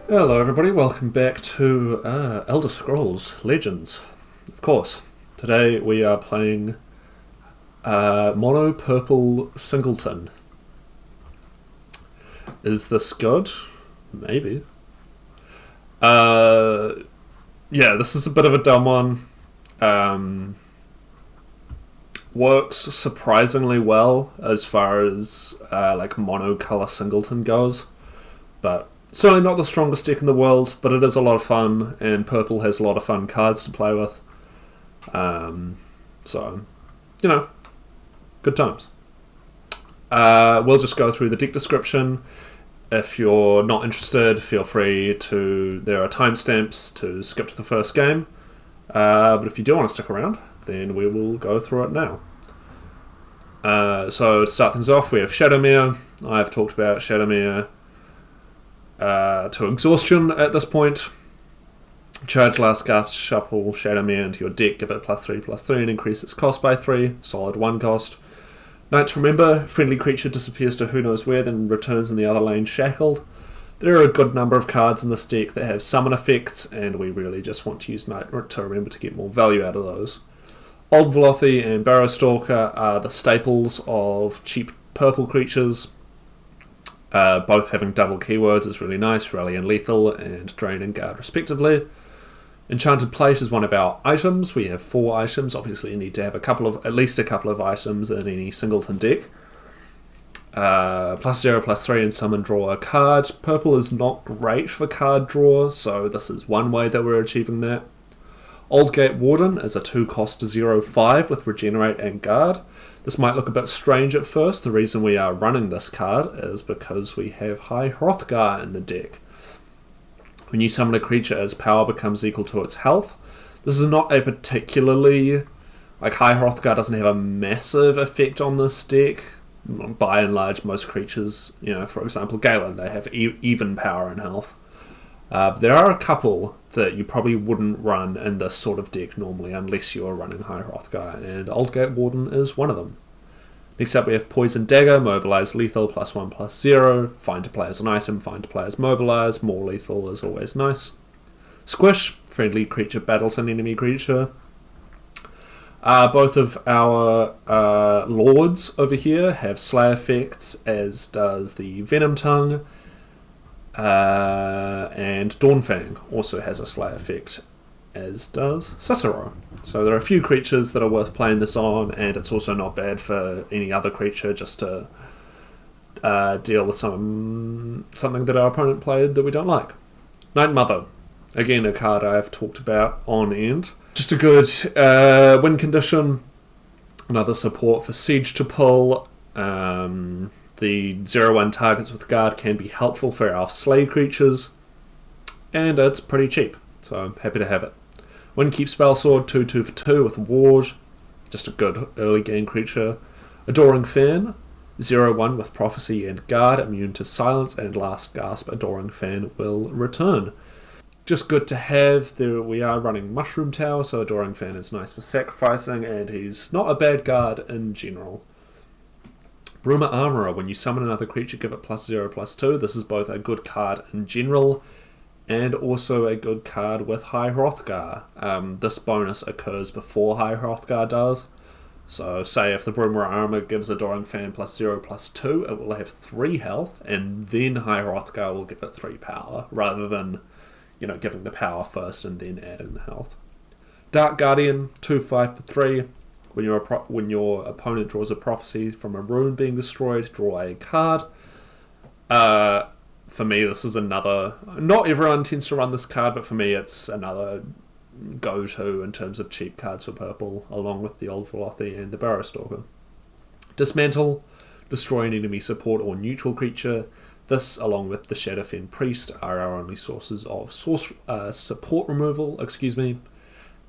Hello everybody, welcome back to Elder Scrolls Legends. Of course, today we are playing Mono Purple Singleton. Is this good? Maybe. Yeah, this is a bit of a dumb one. Works surprisingly well as far as like mono-color Singleton goes, but certainly not the strongest deck in the world, but it is a lot of fun, and purple has a lot of fun cards to play with. So, you know, good times. We'll just go through the deck description. If you're not interested, feel free to... There are timestamps to skip to the first game. But if you do want to stick around, then we will go through it now. So to start things off, we have Shadowmere. I've talked about Shadowmere to exhaustion at this point. Charge last gasp, shuffle Shadowmere into your deck, give it +3/+3 and increase its cost by 3, solid 1 cost. Knights Remember, friendly creature disappears to who knows where, then returns in the other lane shackled. There are a good number of cards in this deck that have summon effects, and we really just want to use Knight to Remember to get more value out of those. Old Velothi and Barrowstalker are the staples of cheap purple creatures. Both having double keywords is really nice, Rally and Lethal, and Drain and Guard respectively. Enchanted Plate is one of our items. We have 4 items. Obviously you need to have at least a couple of items in any Singleton deck. +0/+3 and summon, draw a card. Purple is not great for card draw, so this is one way that we're achieving that. Oldgate Warden is a 2-cost 0/5 with Regenerate and Guard. This might look a bit strange at first. The reason we are running this card is because we have High Hrothgar in the deck. When you summon a creature, its power becomes equal to its health. This is not a particularly... Like, High Hrothgar doesn't have a massive effect on this deck. By and large, most creatures, for example, Galen, they have even power and health. There are a couple that you probably wouldn't run in this sort of deck normally unless you're running High Hrothgar, and Oldgate Warden is one of them. Next up we have Poison Dagger, Mobilize Lethal, +1/+0, find to play as an item, find to play as Mobilize, more lethal is always nice. Squish, friendly creature battles an enemy creature. Both of our lords over here have Slay effects, as does the Venom Tongue. And Dawnfang also has a Slay effect, as does Cicero. So there are a few creatures that are worth playing this on, and it's also not bad for any other creature just to deal with something that our opponent played that we don't like. Night Mother, again a card I've talked about on end. Just a good win condition, another support for Siege to pull. The 0/1 targets with guard can be helpful for our slay creatures, and it's pretty cheap, so I'm happy to have it. Windkeep Spellsword, 2/2 for 2 with Ward, just a good early game creature. Adoring Fan, 0/1 with Prophecy and Guard, immune to Silence, and Last Gasp, Adoring Fan will return. Just good to have. There we are running Mushroom Tower, so Adoring Fan is nice for sacrificing, and he's not a bad guard in general. Bruma Armourer, when you summon another creature, give it +0/+2. This is both a good card in general and also a good card with High Hrothgar. This bonus occurs before High Hrothgar does. So say if the Bruma Armor gives Adoring Fan +0/+2, it will have 3 health, and then High Hrothgar will give it 3 power, rather than, giving the power first and then adding the health. Dark Guardian, 2/5 for 3. When your opponent draws a prophecy from a rune being destroyed, draw a card. For me, this is another... Not everyone tends to run this card, but for me it's another go-to in terms of cheap cards for purple, along with the Old Velothi and the Barrowstalker. Dismantle, destroy an enemy support or neutral creature. This, along with the Shadowfen Priest, are our only sources of support removal,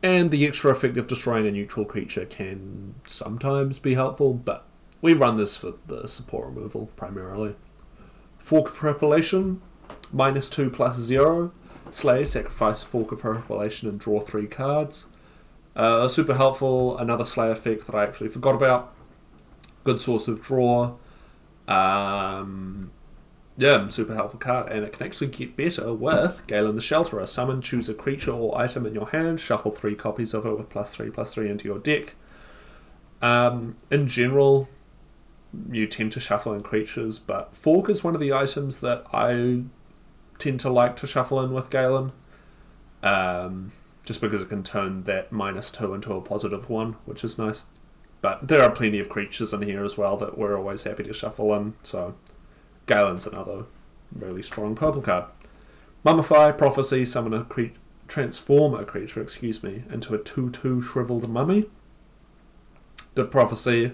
and the extra effect of destroying a neutral creature can sometimes be helpful, but we run this for the support removal primarily. Fork of Repellation, -2/+0. Slay, sacrifice Fork of Repellation and draw 3 cards. Super helpful, another Slay effect that I actually forgot about. Good source of draw. Yeah, super helpful card, and it can actually get better with Galen the Shelterer. Summon, choose a creature or item in your hand, shuffle 3 copies of it with +3/+3 into your deck. In general, you tend to shuffle in creatures, but Fork is one of the items that I tend to like to shuffle in with Galen. Just because it can turn that -2 into a +1, which is nice. But there are plenty of creatures in here as well that we're always happy to shuffle in, so Galen's another really strong purple card. Mummify, Prophecy, summon transform a creature, into a 2/2 Shriveled Mummy. Good Prophecy.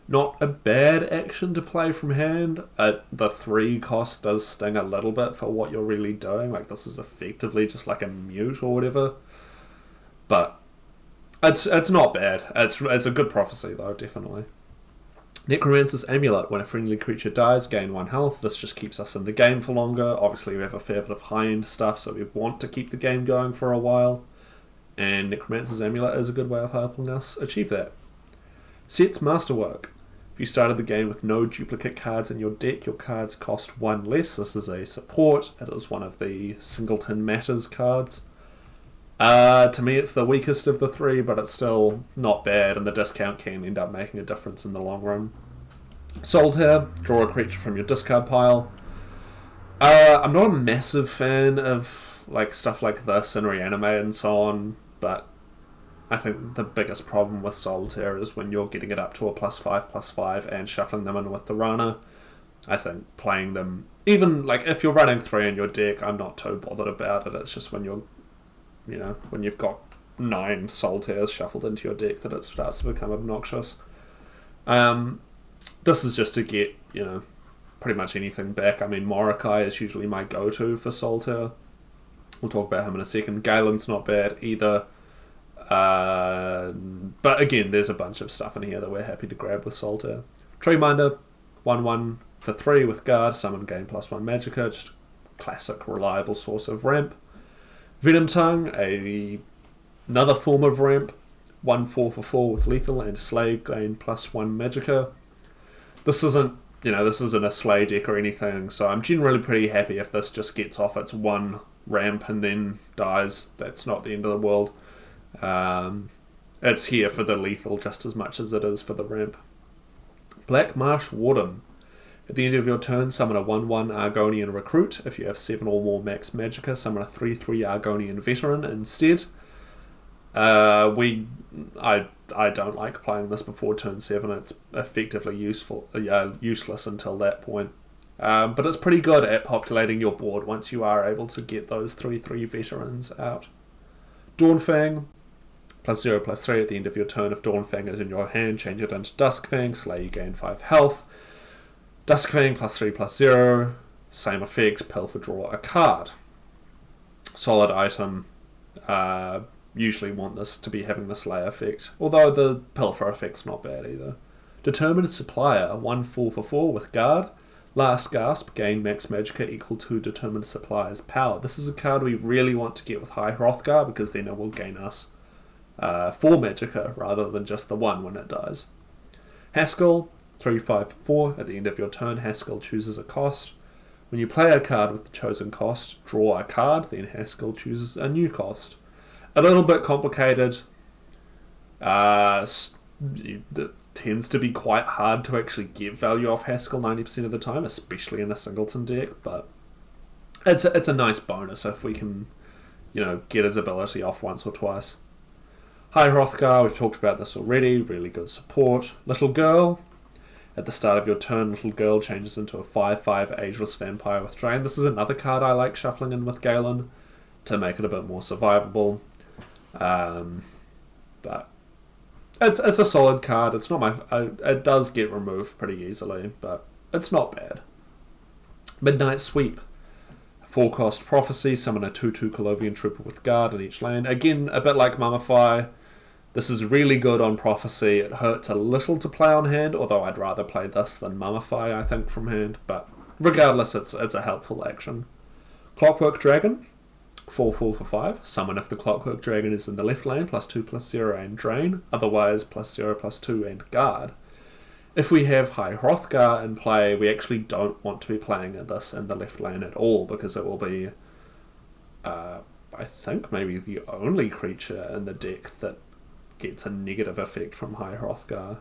Not a bad action to play from hand. The 3 cost does sting a little bit for what you're really doing. Like, this is effectively just like a mute or whatever. But it's not bad. It's a good Prophecy though, definitely. Necromancer's Amulet. When a friendly creature dies, gain 1 health. This just keeps us in the game for longer. Obviously we have a fair bit of high-end stuff, so we want to keep the game going for a while. And Necromancer's Amulet is a good way of helping us achieve that. Set's Masterwork. If you started the game with no duplicate cards in your deck, your cards cost 1 less. This is a support. It is one of the Singleton Matters cards. To me it's the weakest of the 3, but it's still not bad, and the discount can end up making a difference in the long run. Solitaire. Draw a creature from your discard pile. I'm not a massive fan of like stuff like this and Reanimate and so on, but I think the biggest problem with Solitaire is when you're getting it up to a +5/+5 and shuffling them in with the Rana. I think playing them, even like if you're running 3 in your deck, I'm not too bothered about it. It's just when when you've got 9 Solitaires shuffled into your deck that it starts to become obnoxious. This is just to get, pretty much anything back. I mean, Morokai is usually my go-to for Solitaire. We'll talk about him in a second. Galen's not bad either. But again, there's a bunch of stuff in here that we're happy to grab with Solitaire. Treeminder, 1/1 for 3 with Guard, summon, gain +1 Magicka, just classic reliable source of ramp. Venom Tongue, another form of ramp, 1/4 for 4 with Lethal and Slay, gain +1 Magicka. This isn't a Slay deck or anything, so I'm generally pretty happy if this just gets off its 1 ramp and then dies. That's not the end of the world. It's here for the lethal just as much as it is for the ramp. Black Marsh Warden. At the end of your turn, summon a 1/1 Argonian Recruit. If you have 7 or more max Magicka, summon a 3/3 Argonian Veteran instead. I don't like playing this before turn 7. It's effectively useless until that point. But it's pretty good at populating your board once you are able to get those 3/3 Veterans out. Dawnfang. +0/+3 at the end of your turn. If Dawnfang is in your hand, change it into Duskfang. Slay, you gain 5 health. Duskfang +3/+0. Same effect. Pilfer, draw a card. Solid item. Usually want this to be having the Slay effect, although the Pilfer effect's not bad either. Determined Supplier. 1/4 for 4 with Guard. Last Gasp, gain max Magicka equal to Determined Supplier's power. This is a card we really want to get with High Hrothgar, because then it will gain us 4 Magicka rather than just the 1 when it dies. Haskell, 3/5/4. At the end of your turn, Haskell chooses a cost. When you play a card with the chosen cost, draw a card, then Haskell chooses a new cost. A little bit complicated. It tends to be quite hard to actually get value off Haskell 90% of the time, especially in a singleton deck, but it's a nice bonus if we can, get his ability off once or twice. High Hrothgar, we've talked about this already, really good support. Little Girl, at the start of your turn, Little Girl changes into a 5/5 Ageless Vampire with Drain. This is another card I like shuffling in with Galen to make it a bit more survivable. But it's a solid card. It's not it does get removed pretty easily, but it's not bad. Midnight Sweep. 4-cost Prophecy, summon a 2/2 Colovian Trooper with Guard in each lane. Again, a bit like Mummify. This is really good on Prophecy. It hurts a little to play on hand, although I'd rather play this than Mummify, I think, from hand. But regardless, it's a helpful action. Clockwork Dragon. 4/4 for 5. Summon if the Clockwork Dragon is in the left lane, +2/+0 and Drain. Otherwise, +0/+2 and Guard. If we have High Hrothgar in play, we actually don't want to be playing this in the left lane at all, because it will be, I think, maybe the only creature in the deck that gets a negative effect from High Hrothgar.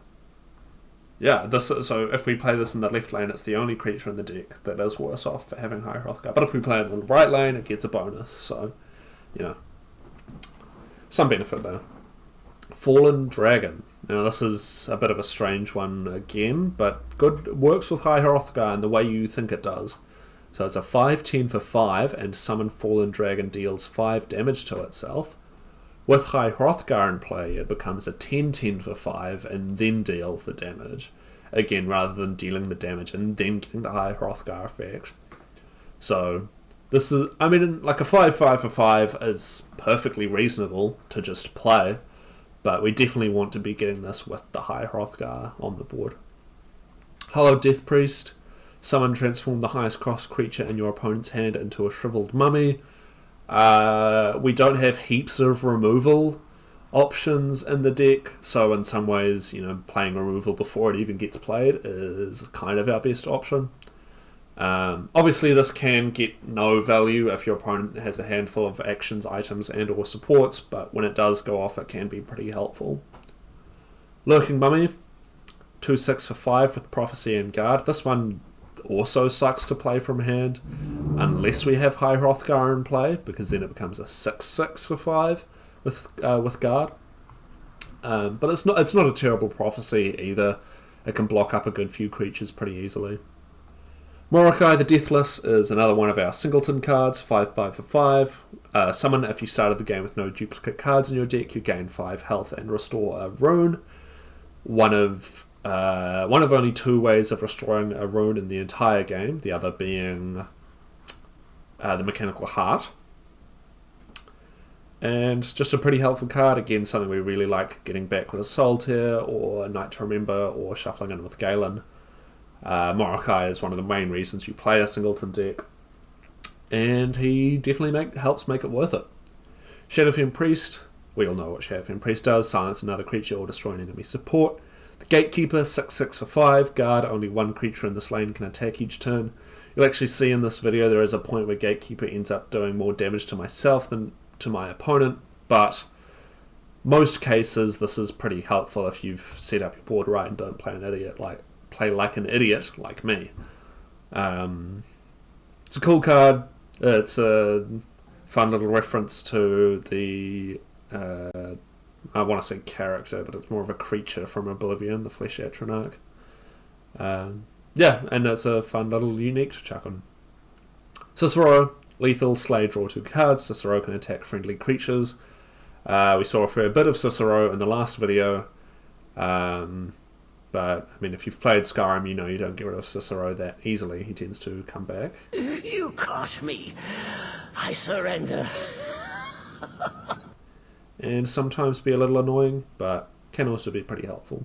Yeah, so if we play this in the left lane, it's the only creature in the deck that is worse off for having High Hrothgar. But if we play it in the right lane, it gets a bonus. So, some benefit there. Fallen Dragon. Now this is a bit of a strange one again, but good. Works with High Hrothgar in the way you think it does. So it's a 5/10 for 5, and summon Fallen Dragon deals 5 damage to itself. With High Hrothgar in play, it becomes a 10/10 for 5 and then deals the damage. Again, rather than dealing the damage and then getting the High Hrothgar effect. So, this is, like a 5/5 for 5 is perfectly reasonable to just play, but we definitely want to be getting this with the High Hrothgar on the board. Hello, Death Priest. Summon, transform the highest cost creature in your opponent's hand into a shriveled mummy. We don't have heaps of removal options in the deck, so in some ways, playing removal before it even gets played is kind of our best option. Obviously, this can get no value if your opponent has a handful of actions, items, and or supports, but when it does go off, it can be pretty helpful. Lurking Mummy, 2/6 for 5 with Prophecy and Guard. This one also sucks to play from hand unless we have High Hrothgar in play, because then it becomes a 6/6 for 5 with Guard. But it's not a terrible Prophecy either. It can block up a good few creatures pretty easily. Morokai the Deathless is another one of our singleton cards, 5/5 for 5. Summon, if you started the game with no duplicate cards in your deck, you gain 5 health and restore a rune. One of only 2 ways of restoring a rune in the entire game, the other being the Mechanical Heart. And just a pretty helpful card, again something we really like getting back with a Solitaire or a Night to Remember or shuffling in with Galen. Morokai is one of the main reasons you play a singleton deck, and he definitely helps make it worth it. Shadowfen Priest, we all know what Shadowfen Priest does, silence another creature or destroy an enemy support. The Gatekeeper, 6/6 for 5, guard, only one creature in this lane can attack each turn. You'll actually see in this video there is a point where Gatekeeper ends up doing more damage to myself than to my opponent, but most cases this is pretty helpful if you've set up your board right and don't play like an idiot like me. It's a cool card. It's a fun little reference to the I want to say character, but it's more of a creature from Oblivion, the Flesh Atronach. Yeah, and it's a fun little unique to chuck on. Cicero, lethal, slay, draw 2 cards. Cicero can attack friendly creatures. We saw a fair bit of Cicero in the last video. But, if you've played Skyrim, you know you don't get rid of Cicero that easily. He tends to come back. You caught me. I surrender. And sometimes be a little annoying, but can also be pretty helpful.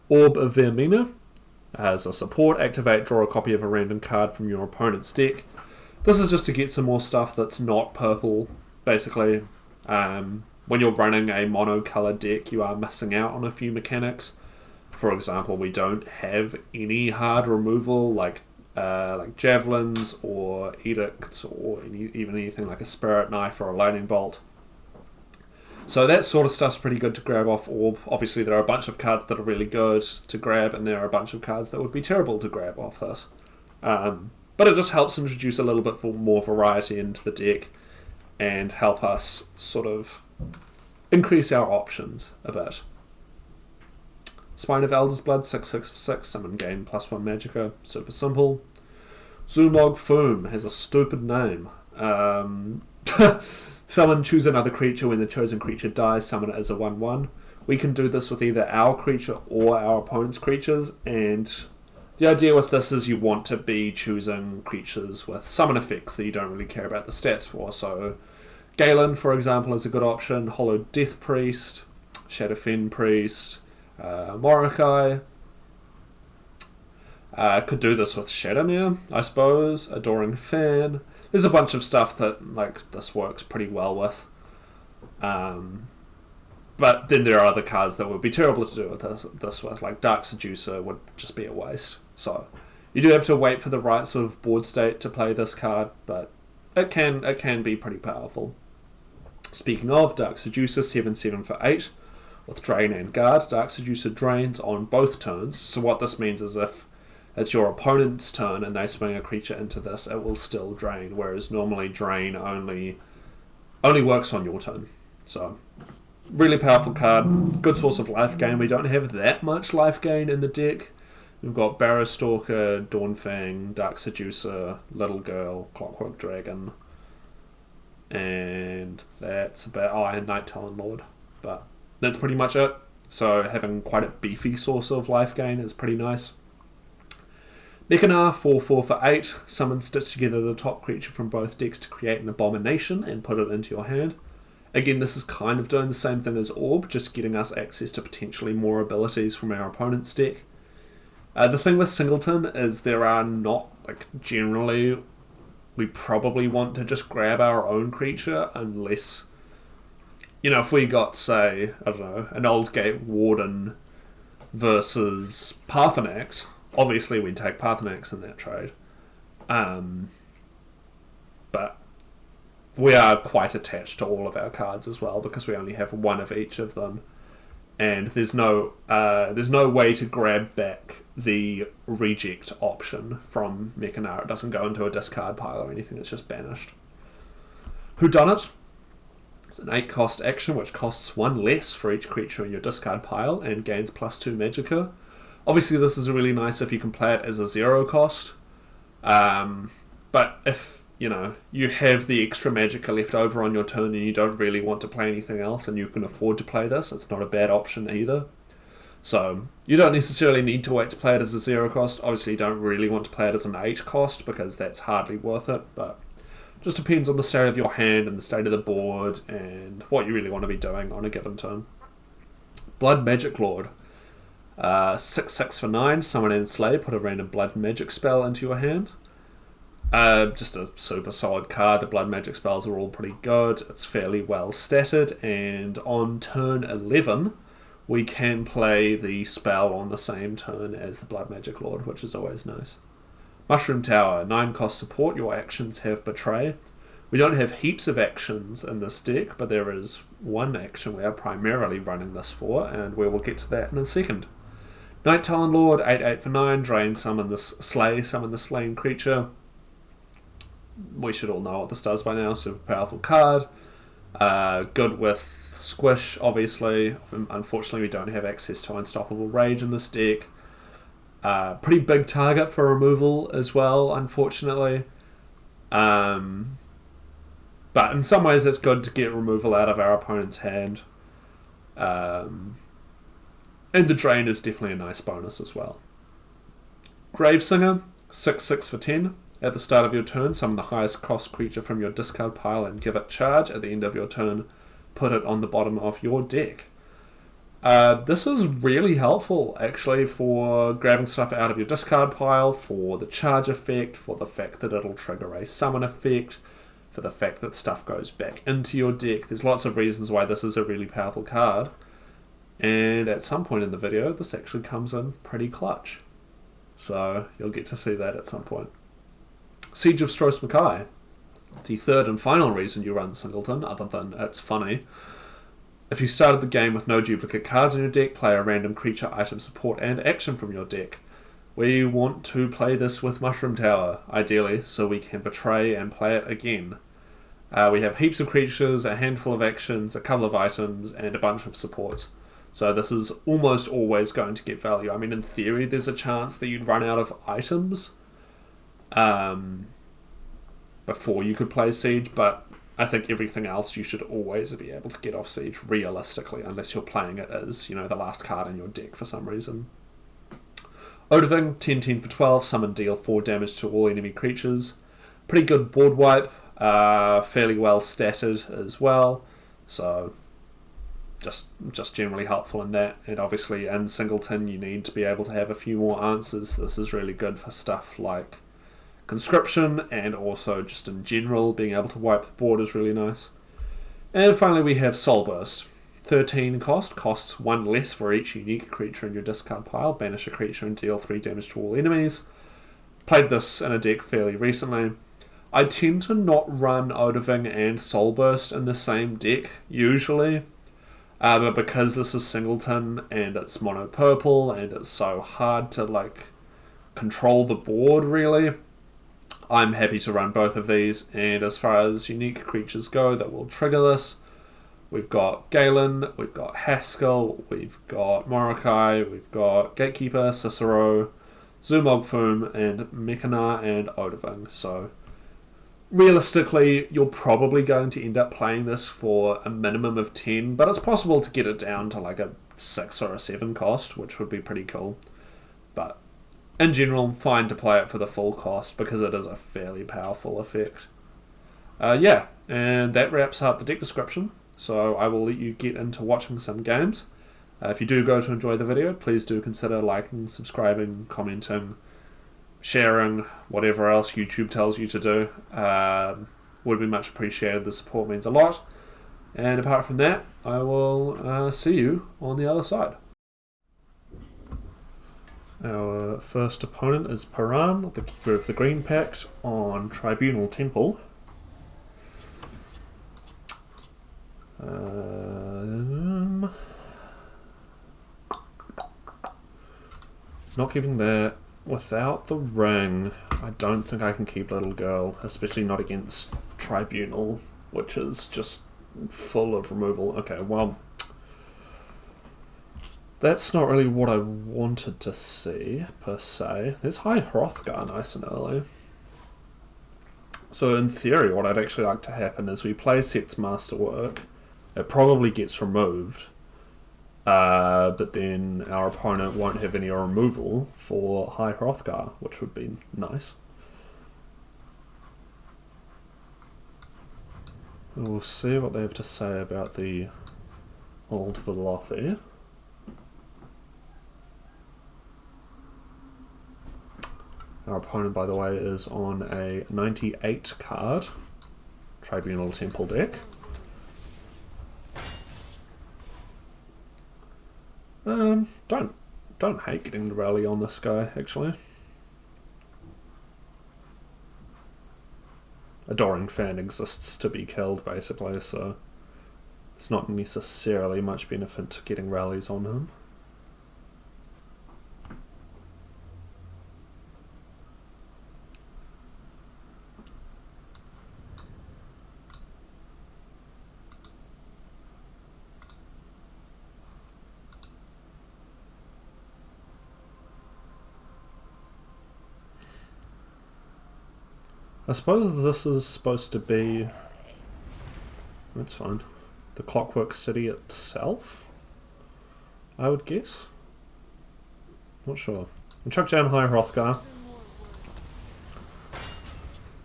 Orb of Vermina. As a support, activate, draw a copy of a random card from your opponent's deck. This is just to get some more stuff that's not purple, basically. When you're running a mono-colored deck, you are missing out on a few mechanics. For example, we don't have any hard removal like javelins or edicts or even anything like a spirit knife or a lightning bolt. So that sort of stuff's pretty good to grab off Orb. Obviously there are a bunch of cards that are really good to grab, and there are a bunch of cards that would be terrible to grab off this. But it just helps introduce a little bit more variety into the deck and help us sort of increase our options a bit. Spine of Elder's Blood, 6/6 for 6, summon, gain +1 magicka, super simple. Zulmog Foom has a stupid name. Summon, choose another creature. When the chosen creature dies, summon it as a 1/1. We can do this with either our creature or our opponent's creatures, and the idea with this is you want to be choosing creatures with summon effects that you don't really care about the stats for. So Galen, for example, is a good option. Hollow Death Priest, Shadowfen Priest, Morokai. Could do this with Shadowmere, I suppose. Adoring Fan. There's a bunch of stuff that this works pretty well with. But then there are other cards that would be terrible to do with this with, like Dark Seducer would just be a waste. So you do have to wait for the right sort of board state to play this card, but it can be pretty powerful. Speaking of, Dark Seducer, 7/7 for 8, with Drain and Guard. Dark Seducer drains on both turns, so what this means is if it's your opponent's turn and they swing a creature into this, it will still drain, whereas normally Drain only works on your turn. So, really powerful card, good source of life gain. We don't have that much life gain in the deck. We've got Barrow Stalker, Dawnfang, Dark Seducer, Little Girl, Clockwork Dragon, and that's about... and Night Talon Lord. But that's pretty much it. So having quite a beefy source of life gain is pretty nice. Mekanar, 4/4 for 8. Summon, stitch together the top creature from both decks to create an abomination and put it into your hand. Again, this is kind of doing the same thing as Orb, just getting us access to potentially more abilities from our opponent's deck. The thing with Singleton is there are not, generally, we probably want to just grab our own creature unless, if we got, say, I don't know, an Oldgate Warden versus Parthenax, obviously we'd take Parthenax in that trade. But we are quite attached to all of our cards as well because we only have one of each of them. And there's no way to grab back the reject option from Mekanar. It doesn't go into a discard pile or anything, it's just banished. Whodunit? It's an 8 cost action which costs 1 less for each creature in your discard pile and gains +2 Magicka. Obviously this is really nice if you can play it as a 0 cost. But if you have the extra Magicka left over on your turn and you don't really want to play anything else and you can afford to play this, it's not a bad option either. So you don't necessarily need to wait to play it as a 0 cost. Obviously you don't really want to play it as an 8 cost because that's hardly worth it, but it just depends on the state of your hand and the state of the board and what you really want to be doing on a given turn. Blood Magic Lord. 6/6 for 9, summon and slay, put a random blood magic spell into your hand. Just a super solid card. The blood magic spells are all pretty good. It's fairly well statted, and on turn 11 we can play the spell on the same turn as the Blood Magic Lord, which is always nice. Mushroom Tower, 9 cost support. Your actions have Betray. We don't have heaps of actions in this deck, but there is one action we are primarily running this for, and we will get to that in a second. Night Talon Lord, 8/8 for 9. Drain, summon the slain creature. We should all know what this does by now. Super powerful card. Good with Squish, obviously. Unfortunately, we don't have access to Unstoppable Rage in this deck. Pretty big target for removal as well, unfortunately. But in some ways, it's good to get removal out of our opponent's hand. And the drain is definitely a nice bonus as well. Gravesinger, 6/6 for 10. At the start of your turn, summon the highest cost creature from your discard pile and give it charge. At the end of your turn, put it on the bottom of your deck. This is really helpful, actually, for grabbing stuff out of your discard pile, for the charge effect, for the fact that it'll trigger a summon effect, for the fact that stuff goes back into your deck. There's lots of reasons why this is a really powerful card. And at some point in the video, this actually comes in pretty clutch. So you'll get to see that at some point. Siege of Stros Mackay. The third and final reason you run Singleton, other than it's funny. If you started the game with no duplicate cards in your deck, play a random creature, item, support, and action from your deck. We want to play this with Mushroom Tower, ideally, so we can betray and play it again. We have heaps of creatures, a handful of actions, a couple of items, and a bunch of supports. So this is almost always going to get value. I mean, in theory, there's a chance that you'd run out of items before you could play Siege, but I think everything else you should always be able to get off Siege, realistically, unless you're playing it as, the last card in your deck for some reason. Odoving, 10/10 for 12, summon, deal 4 damage to all enemy creatures. Pretty good board wipe, fairly well statted as well, so just generally helpful in that. And obviously in Singleton you need to be able to have a few more answers. This is really good for stuff like Conscription, and also just in general being able to wipe the board is really nice. And finally we have Soul Burst. 13 cost, costs 1 less for each unique creature in your discard pile. Banish a creature and deal 3 damage to all enemies. Played this in a deck fairly recently. I tend to not run Odoving and Soulburst in the same deck, usually. But because this is Singleton, and it's mono purple, and it's so hard to, like, control the board, really, I'm happy to run both of these. And as far as unique creatures go that will trigger this, we've got Galen, we've got Haskell, we've got Morokai, we've got Gatekeeper, Cicero, Zumogfum, and Mekana, and Odoving. So realistically, you're probably going to end up playing this for a minimum of 10, but it's possible to get it down to like a 6 or a 7 cost, which would be pretty cool. But in general, fine to play it for the full cost because it is a fairly powerful effect. Yeah, and that wraps up the deck description, so I will let you get into watching some games. If you do go to enjoy the video, please do consider liking, subscribing, commenting, sharing, whatever else YouTube tells you to do. Would be much appreciated. The support means a lot. And apart from that, I will see you on the other side. Our first opponent is Paran, the Keeper of the Green Pact, on Tribunal Temple. Not keeping that. Without the ring, I don't think I can keep Little Girl, especially not against Tribunal, which is just full of removal. Okay, well, that's not really what I wanted to see, per se. There's High Hrothgar nice and early. So in theory, what I'd actually like to happen is we play Set's Masterwork. It probably gets removed. But then our opponent won't have any removal for High Hrothgar, which would be nice. We'll see what they have to say about the old Velothi. Our opponent, by the way, is on a 98 card Tribunal Temple deck. Don't hate getting the rally on this guy, actually. Adoring Fan exists to be killed, basically, so there's not necessarily much benefit to getting rallies on him. I suppose this is supposed to be... That's fine. The Clockwork City itself? I would guess? Not sure. We'll chuck down High Hrothgar.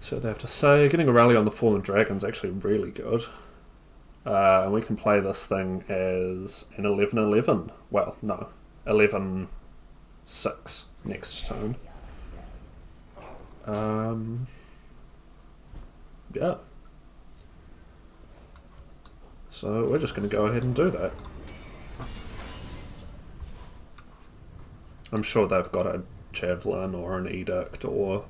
See what they have to say. Getting a rally on the Fallen Dragon is actually really good. And we can play this thing as an 11-11. Well, no. 11-6 next turn. Yeah. So we're just going to go ahead and do that. I'm sure they've got a Javelin or an Edict or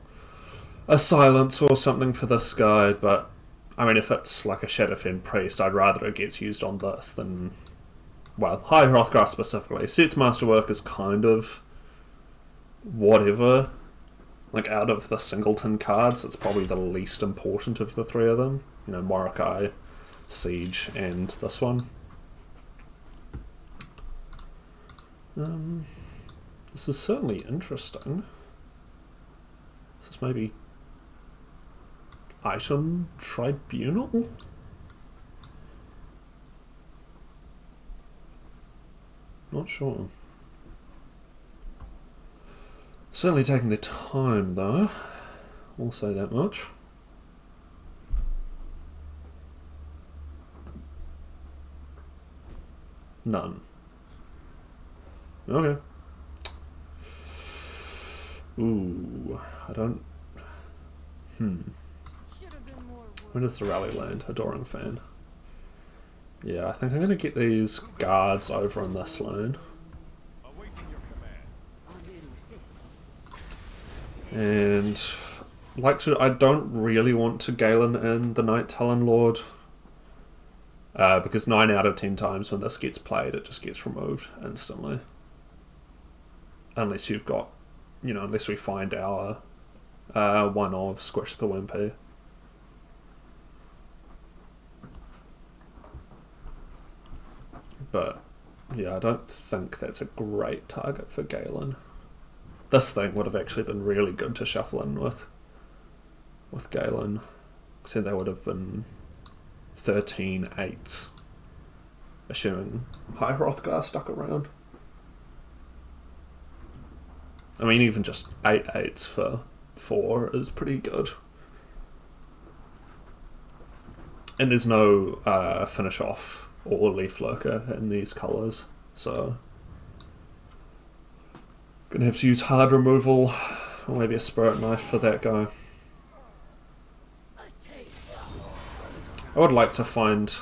a Silence or something for this guy, but I mean, if it's like a Shadowfen Priest, I'd rather it gets used on this than, well, High Hrothgar specifically. Set's Masterwork is kind of whatever. Like, out of the Singleton cards, it's probably the least important of the three of them. You know, Morokai, Siege, and this one. This is certainly interesting. This is maybe Item Tribunal? Not sure. Certainly taking the time, though. We'll say that much. None. Okay. Ooh, I don't... When does the rally land? Adoring Fan. Yeah, I think I'm going to get these guards over in this lane. And I don't really want to Galen in the Night Talon Lord. Because 9 out of 10 times when this gets played, it just gets removed instantly. Unless you've got, unless we find our one of Squish the Wimpy. But, yeah, I don't think that's a great target for Galen. This thing would have actually been really good to shuffle in with Galen. So they would have been 13 8s, assuming High Hrothgar stuck around. I mean, even just 8 8s for 4 is pretty good. And there's no finish off or leaf lurker in these colours, so gonna have to use hard removal or maybe a spirit knife for that guy. I would like to find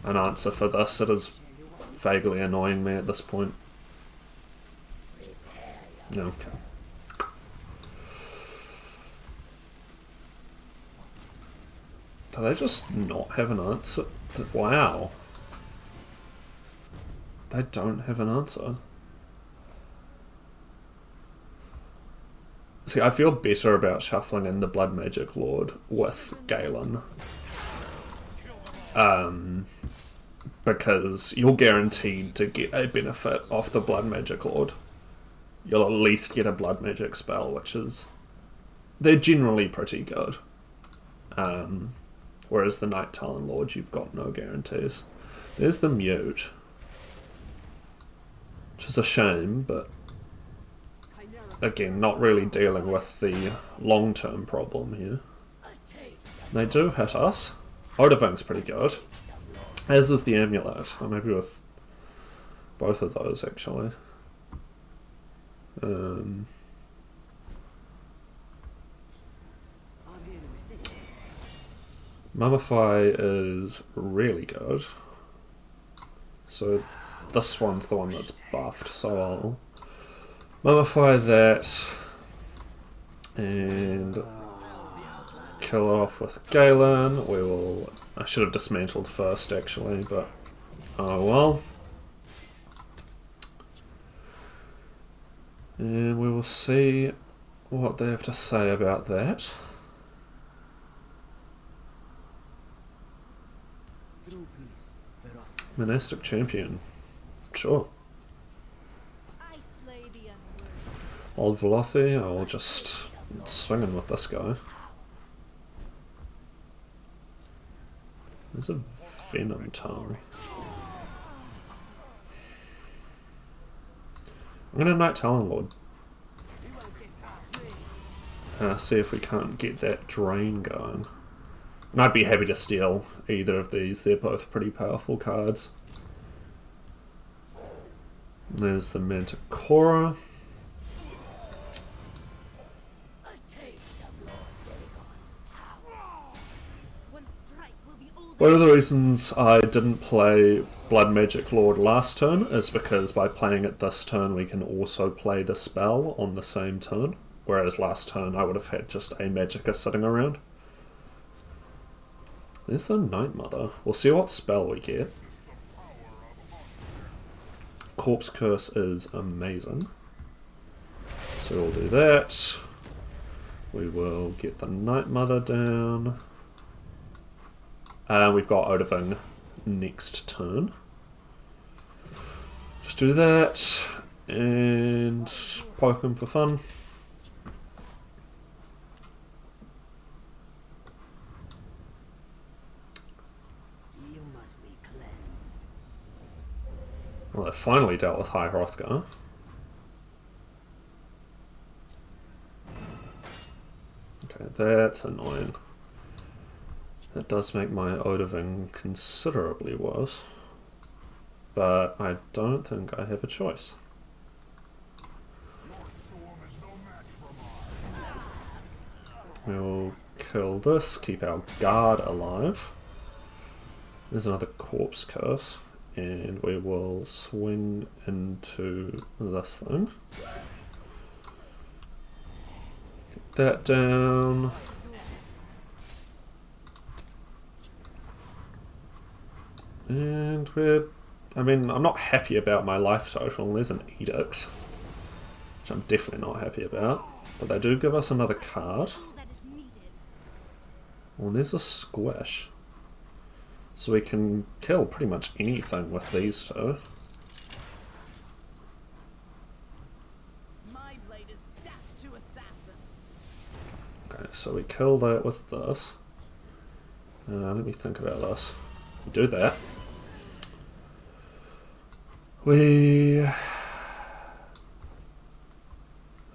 an answer for this. It is vaguely annoying me at this point. Okay. Do they just not have an answer? Wow. They don't have an answer. See, I feel better about shuffling in the Blood Magic Lord with Galen. Because you're guaranteed to get a benefit off the Blood Magic Lord. You'll at least get a Blood Magic spell, which is... they're generally pretty good. Whereas the Night Talon Lord, you've got no guarantees. There's the Mute. Which is a shame, but... again, not really dealing with the long-term problem here. They do hit us. Odaving's pretty good. As is the Amulet. I'm happy with both of those, actually. Mummify is really good. So this one's the one that's buffed, so I'll Mummify that and kill off with Galen. We will... I should have dismantled first, actually, but oh well. And we will see what they have to say about that. Monastic Champion. Sure. Old Velothi, I will just swing in with this guy. There's a Venom Tongue. I'm gonna Night Talon Lord. See if we can't get that drain going. And I'd be happy to steal either of these, they're both pretty powerful cards. And there's the Manticora. One of the reasons I didn't play Blood Magic Lord last turn is because by playing it this turn we can also play the spell on the same turn, whereas last turn I would have had just a Magicka sitting around. There's the Night Mother. We'll see what spell we get. Corpse Curse is amazing. So we'll do that. We will get the Night Mother down. We've got Odaving next turn. Just do that and poke him for fun. Well, I finally dealt with High Hrothgar. Okay, that's annoying. That does make my Odaving considerably worse. But I don't think I have a choice. We'll kill this, keep our guard alive. There's another Corpse Curse, and we will swing into this thing. Get that down. And I mean, I'm not happy about my life total. There's an Edict, which I'm definitely not happy about. But they do give us another card. Well, there's a Squish. So we can kill pretty much anything with these two. My blade is death to assassins. Okay, so we kill that with this. Let me think about this. We do that.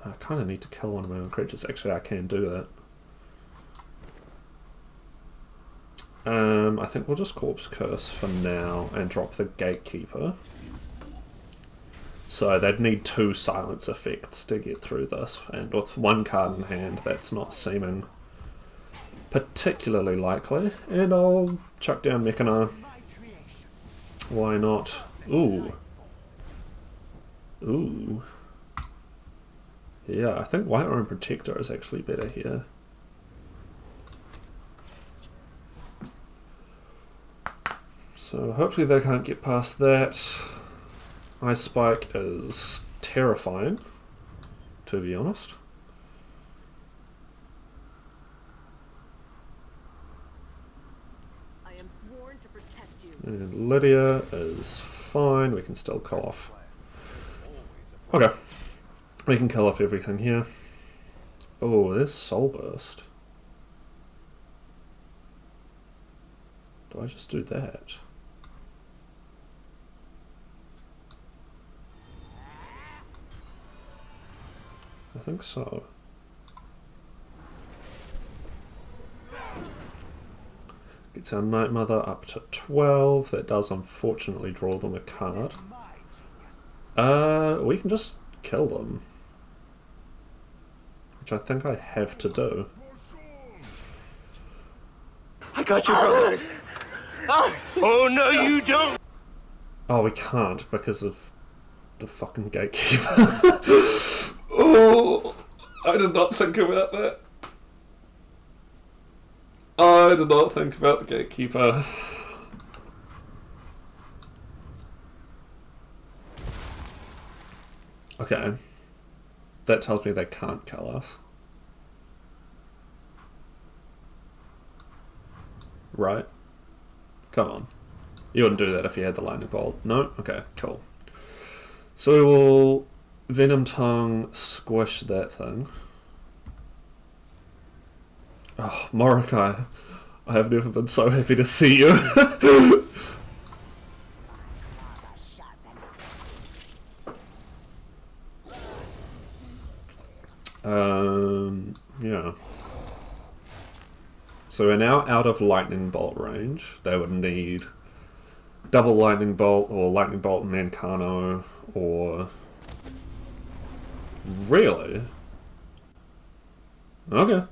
I kind of need to kill one of my own creatures. Actually, I can do that. I think we'll just Corpse Curse for now and drop the Gatekeeper. So they'd need 2 silence effects to get through this, and with 1 card in hand, that's not seeming particularly likely. And I'll chuck down Mechana. Why not? Ooh. Ooh. Yeah, I think Whiterun Protector is actually better here. So hopefully they can't get past that. Ice Spike is terrifying, to be honest. I am sworn to protect you. And Lydia is fine. We can still kill off. Okay. We can kill off everything here. Oh, there's Soul Burst. Do I just do that? I think so. Gets our Night Mother up to 12. That does unfortunately draw them a card. We can just kill them. Which I think I have to do. I got you, brother. Oh, no, you don't. Oh, we can't because of the fucking Gatekeeper. Oh, I did not think about that. I did not think about the Gatekeeper. Okay. That tells me they can't kill us. Right? Come on. You wouldn't do that if you had the Lightning Bolt. No? Okay, cool. So we will Venom Tongue squish that thing. Oh, Morokai. I have never been so happy to see you. Yeah. So we're now out of Lightning Bolt range. They would need double Lightning Bolt or Lightning Bolt and Mancano or... Really? Okay. I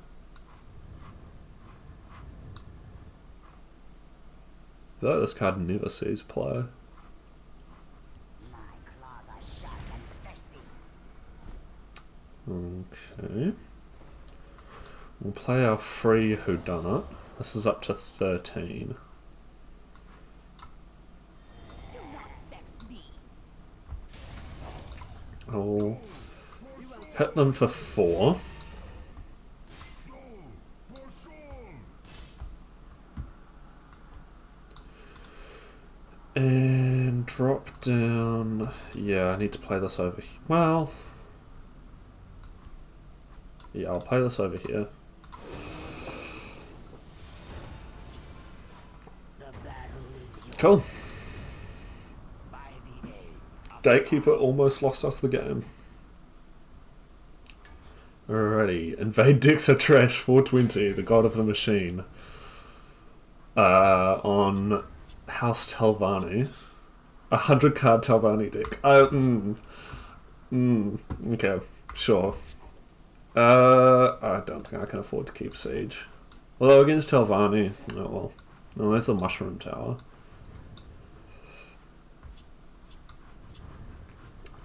feel like this card never sees play. Okay. We'll play our free Whodunit. This is up to 13. I'll hit them for 4. And drop down... Yeah, I need to play this over here. Well... Yeah, I'll play this over here. Cool. Gatekeeper almost lost us the game. Alrighty. Invade Dexa Trash 420, the god of the machine. On House Telvanni. 100 card Telvanni deck. Okay, sure. I don't think I can afford to keep Siege. Although against Telvanni, oh well. No, there's a Mushroom Tower.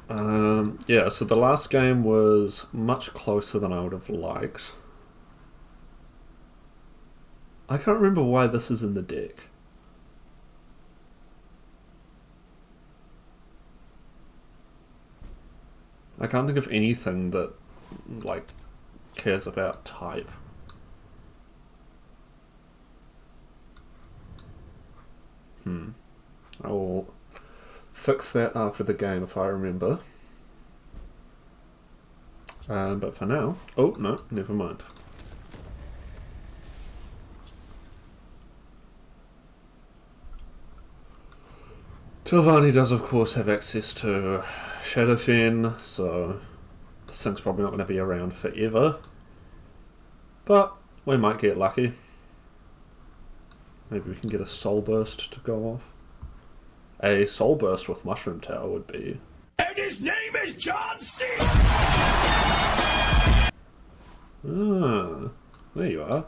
Yeah, so the last game was much closer than I would have liked. I can't remember why this is in the deck. I can't think of anything that, like, cares about type. I will fix that after the game if I remember. But for now... Oh, no, never mind. Telvanni does, of course, have access to Shadowfen, so this thing's probably not going to be around forever. But we might get lucky. Maybe we can get a Soul Burst to go off. A Soul Burst with Mushroom Tower would be... And his name is John C. Ah, there you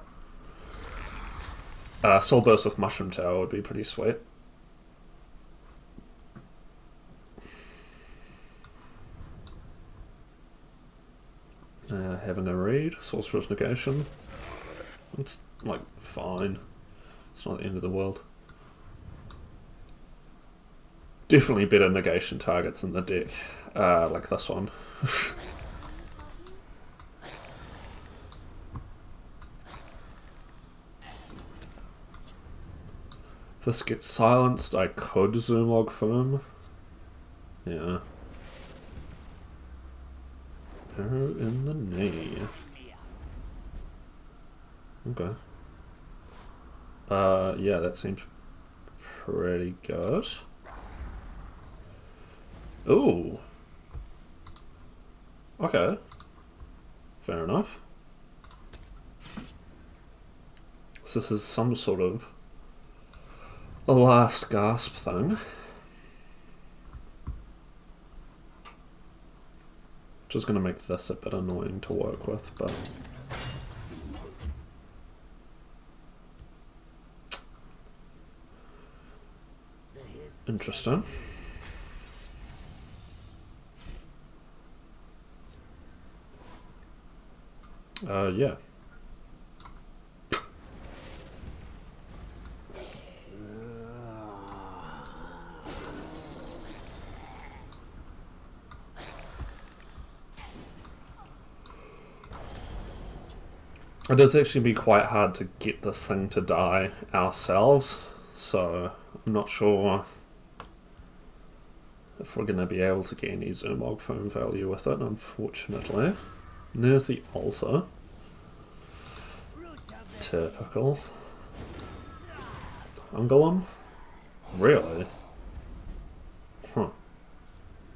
are. Soul Burst with Mushroom Tower would be pretty sweet. Having a read, Sorcerer's Negation. It's, like, fine. It's not the end of the world. Definitely better negation targets in the deck, like this one. If this gets silenced, I could Zoomog Firm. Yeah. Arrow in the knee. Okay. Yeah, that seems pretty good. Ooh. Okay. Fair enough. So this is some sort of a last gasp thing. Which is going to make this a bit annoying to work with, but... Interesting. Yeah. It does actually be quite hard to get this thing to die ourselves, so I'm not sure if we're going to be able to get any Zoomog Foam value with it, unfortunately. And there's the altar. Typical. Ungolem? Really? Huh.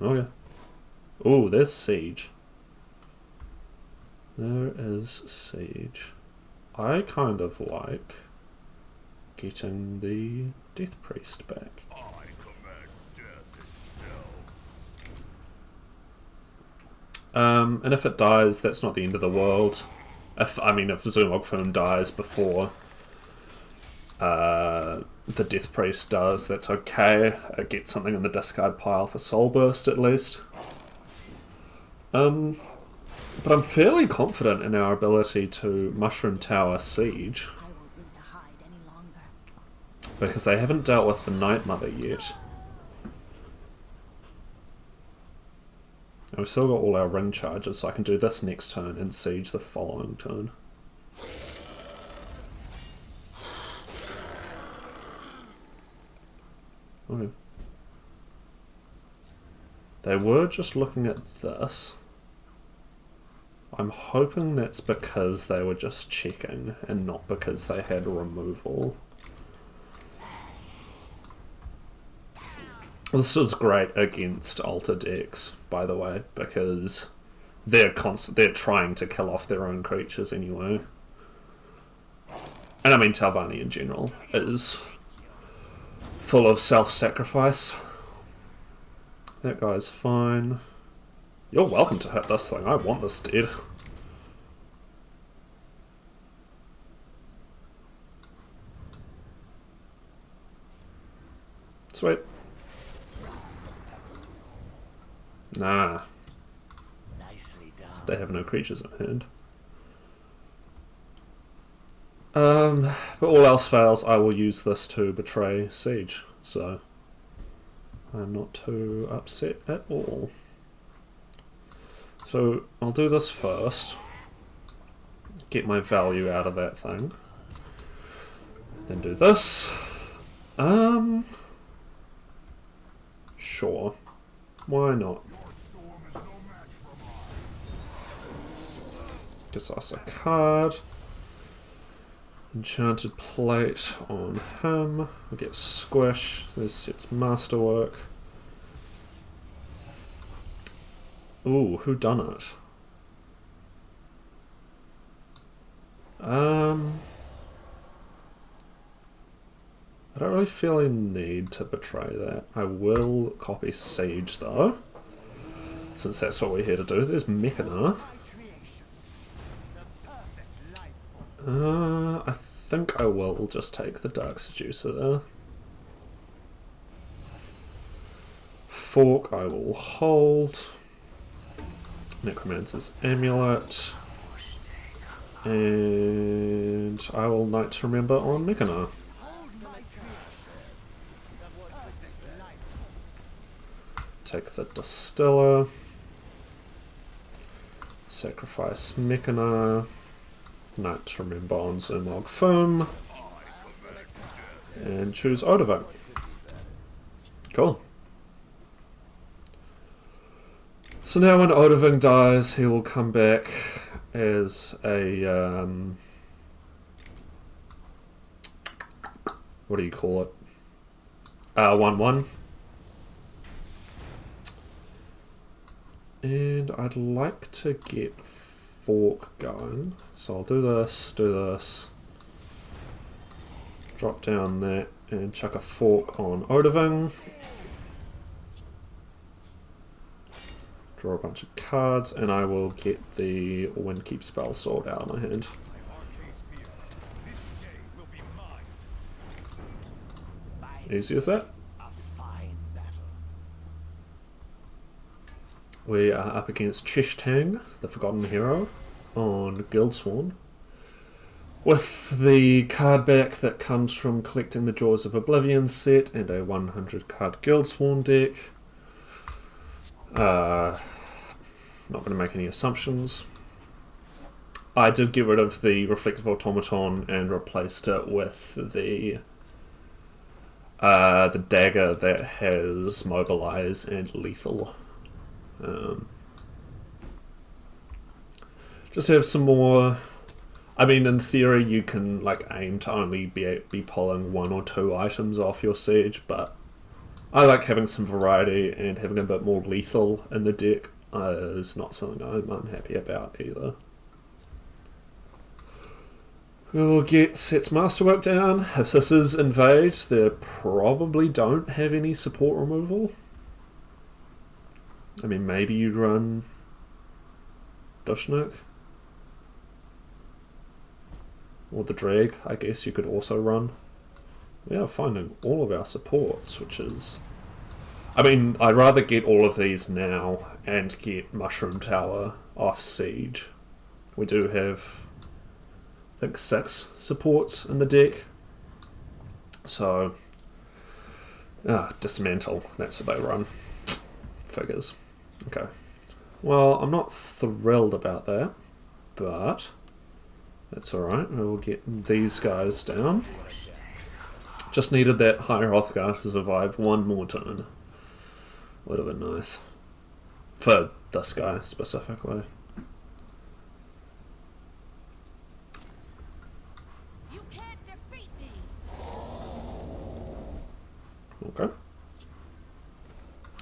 Okay. Ooh, there's Siege. There is Siege. I kind of like getting the Death Priest back. I command death itself. And if it dies, that's not the end of the world. If Zoomog Firm dies before the Death Priest does, that's okay. I get something in the discard pile for Soul Burst at least. But I'm fairly confident in our ability to Mushroom Tower Siege. I won't need to hide any longer. Because they haven't dealt with the Night Mother yet. And we've still got all our ring charges, so I can do this next turn and Siege the following turn. Okay. They were just looking at this. I'm hoping that's because they were just checking and not because they had removal. This is great against altar decks, by the way, because they're trying to kill off their own creatures anyway. And I mean Telvanni in general is full of self-sacrifice. That guy's fine. You're welcome to hit this thing. I want this dead. Sweet. Nah, Nicely done. they have no creatures in hand. But all else fails, I will use this to betray Siege, so I'm not too upset at all. So I'll do this first, get my value out of that thing, then do this. Sure, why not? Gives us a card. Enchanted Plate on him. We get Squish. This sets Masterwork. Ooh, who done it? I don't really feel a need to betray that. I will copy Siege though, since that's what we're here to do. There's Mechana. I think I will just take the Dark Seducer there. Fork I will hold. Necromancer's Amulet. And I will Knight to Remember on Mechana. Take the Distiller. Sacrifice Mechana. Knight to Remember on Zermog Foam. And choose Odovang. Cool. So now when Odovang dies, he will come back as a... what do you call it? 1-1. And I'd like to get Fork going. So I'll do this, drop down that, and chuck a Fork on Odovang. Draw a bunch of cards, and I will get the Windkeep spell sword out of my hand. Easy as that. We are up against Cheshtang, the Forgotten Hero, on Guildsworn, with the card back that comes from collecting the Jaws of Oblivion set and a 100 card Guildsworn deck. Not going to make any assumptions. I did get rid of the Reflective Automaton and replaced it with the dagger that has Mobilize and Lethal. Just have some more. I mean, in theory, you can like aim to only be pulling 1 or 2 items off your siege, but I like having some variety, and having a bit more lethal in the deck is not something I'm unhappy about either. We'll get Set's Masterwork down. If this is Invade, they probably don't have any support removal. I mean, maybe you'd run Dushnik. Or the Drag, I guess you could also run. We are finding all of our supports, which is... I mean, I'd rather get all of these now and get Mushroom Tower off Siege. We do have, I think, 6 supports in the deck. So, Dismantle, that's what they run. Figures. Okay. Well, I'm not thrilled about that, but that's alright. We'll get these guys down. Just needed that High Hrothgar to survive one more turn. Would have been nice. For this guy, specifically. You can't defeat me. Okay.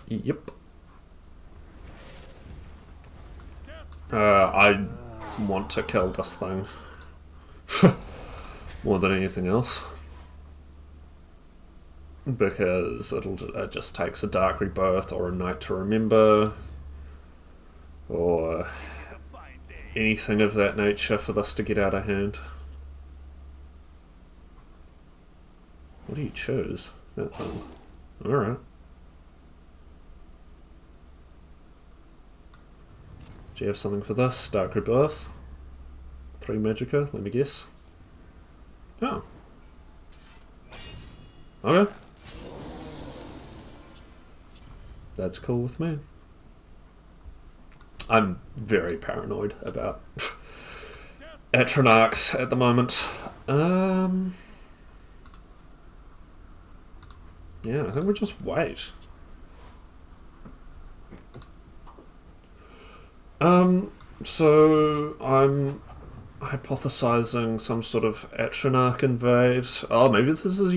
Yep. I want to kill this thing. More than anything else. Because it just takes a Dark Rebirth or a Night to Remember. Or anything of that nature for this to get out of hand. What do you choose? That thing. Alright. Do you have something for this? Dark Rebirth. 3 Magicka, let me guess. Oh. Okay. That's cool with me. I'm very paranoid about Atronachs at the moment. Yeah, I think we just wait. So I'm hypothesizing some sort of Atronach invade. Oh, maybe this is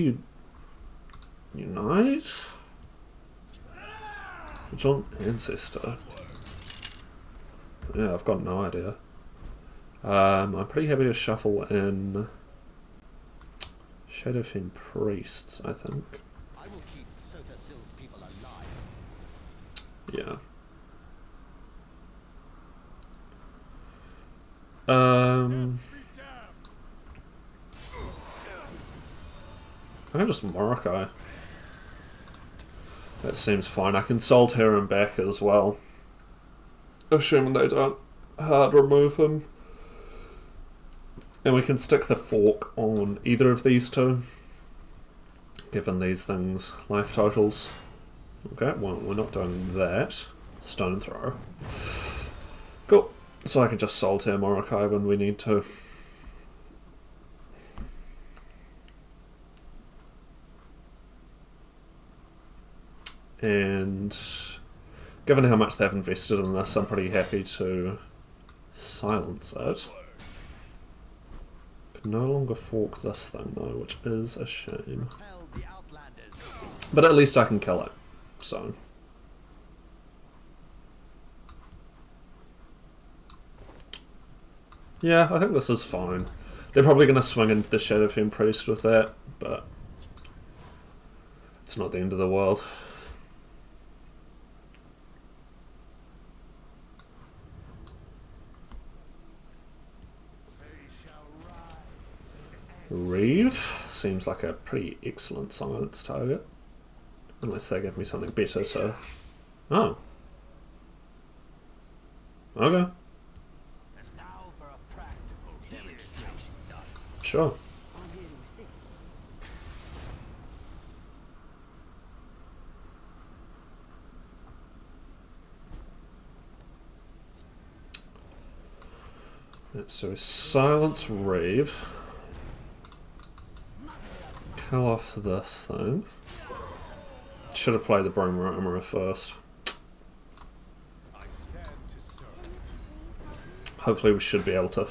Unite? John Ancestor. Yeah, I've got no idea. I'm pretty happy to shuffle in Shadowfen Priests, I think. I will keep Sotha-Sil's people alive. Yeah. I can just Morokai. That seems fine. I can Soul Tear him back as well. Assuming they don't hard remove him. And we can stick the fork on either of these two. Given these things life totals. Okay, well, we're not doing that. Stone Throw. Cool. So I can just Soul Tear Morokai when we need to. And given how much they've invested in this, I'm pretty happy to silence it. Can no longer fork this thing though, which is a shame. But at least I can kill it. So. Yeah, I think this is fine. They're probably going to swing into the Shadowfen Priest with that, but it's not the end of the world. Reeve seems like a pretty excellent silence target. Unless they give me something better to... Oh. Okay. Now for a practical demonstration. Sure. I'm here to assist. So silence Reeve. Kill off this thing. Should have played the Bromer Armourer first. Hopefully we should be able to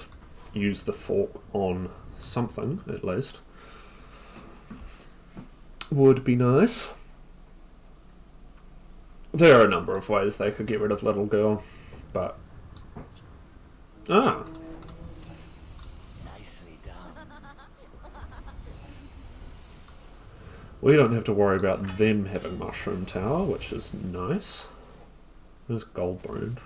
use the fork on something, at least. Would be nice. There are a number of ways they could get rid of Little Girl, but... Ah! Nicely done. We don't have to worry about them having Mushroom Tower, which is nice. There's Goldbrand.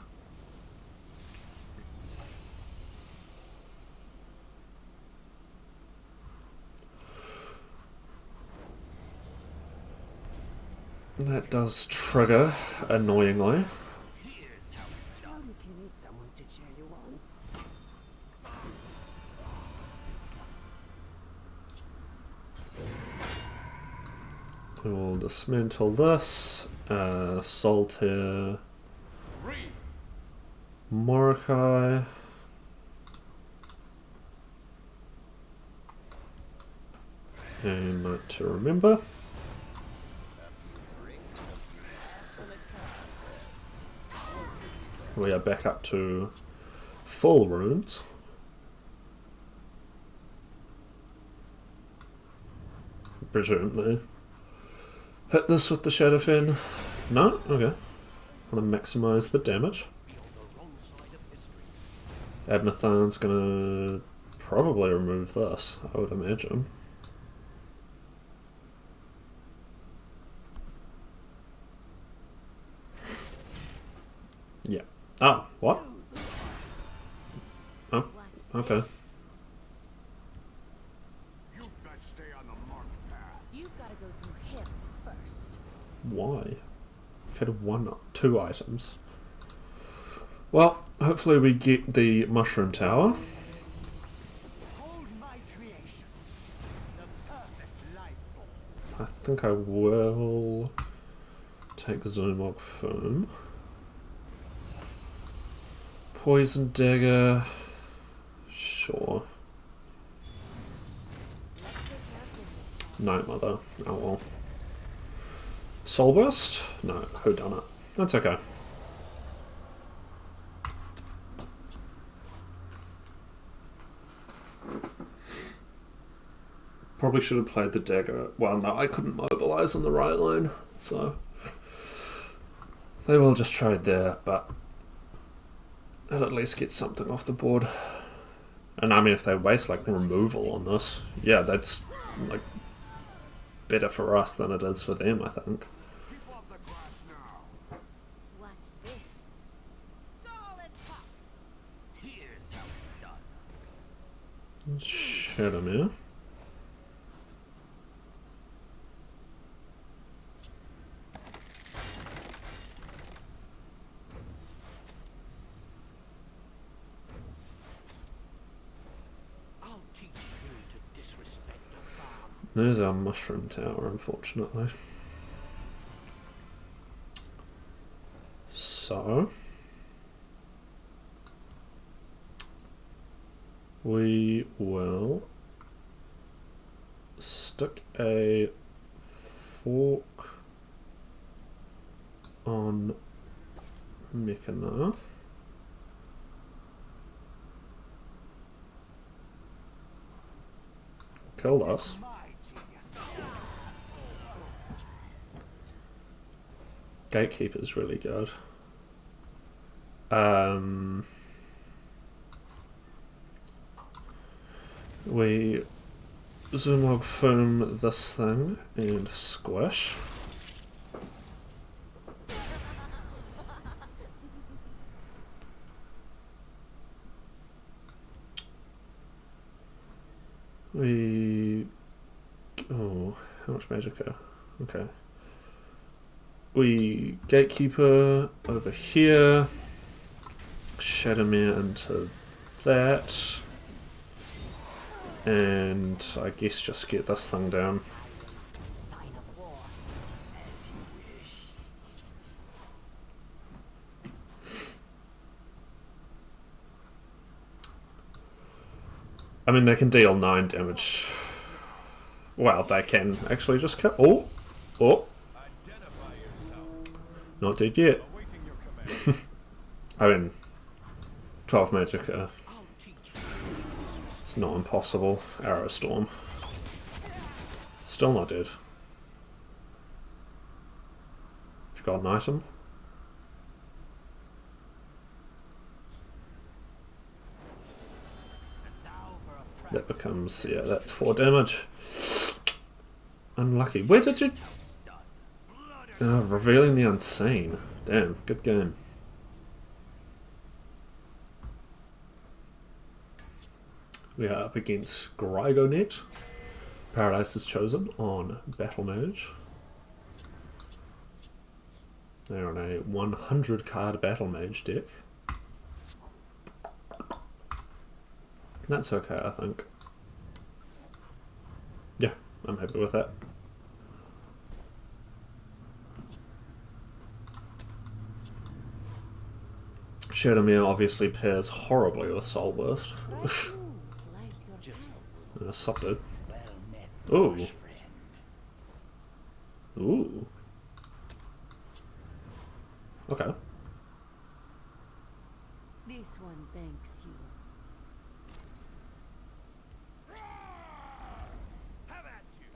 That does trigger, annoyingly. Here's how it's done. Come if you need someone to cheer you on. We'll dismantle this. Soul Tear. Morokai. And Night to Remember. We are back up to full runes. Presumably. Hit this with the Shadowfen. No? Okay. Want to maximise the damage. Abnathan's gonna probably remove this, I would imagine. Yeah. Oh, what? Oh, okay. You best stay on the mark path. You've got to go through him first. Why? I've had two items. Well, hopefully we get the mushroom tower. Hold my creation. The perfect life form. I think I will take Zumog Foam. Poison Dagger. Sure. Night Mother. Oh well. Soul Burst? No, who done it? That's okay. Probably should have played the dagger. Well, no, I couldn't mobilise on the right line, so they will just trade there, but I'll at least get something off the board. And I mean, if they waste like removal on this, yeah, that's like better for us than it is for them, I think. Keep off the grass now. Watch this. Scarlet Fox. Here's how it's done. Shadowmere. I'll teach you to disrespect the farm. There's our mushroom tower, unfortunately. So we will stick a fork on Mechana. Killed us. My genius. Gatekeeper's really good. We Zoomlog foam this thing and squish. We... oh, how much magic are... okay. We Gatekeeper over here. Shadowmere into that. And I guess just get this thing down. Spine of war. I mean, they can deal 9 damage. Well, they can actually just kill... oh! Oh! Identify yourself. Not dead yet. Awaiting your command. I mean, 12 magic. I'll teach you. It's not impossible. Arrow Storm. Still not dead. You've got an item. Now for a practice. That becomes, yeah, that's 4 damage. Unlucky. Where did you... revealing the unseen. Damn, good game. We are up against Grygonet. Paradise is chosen on Battlemage. They're on a 100 card Battlemage deck. That's okay, I think. Yeah, I'm happy with that. Shadowmere obviously pairs horribly with Soul Burst. Subdued. Well met, Ooh. friend. Ooh. Okay. This one thanks you. Have at you.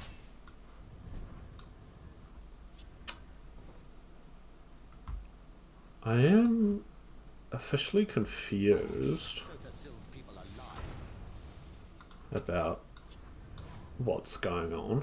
I am officially confused about what's going on.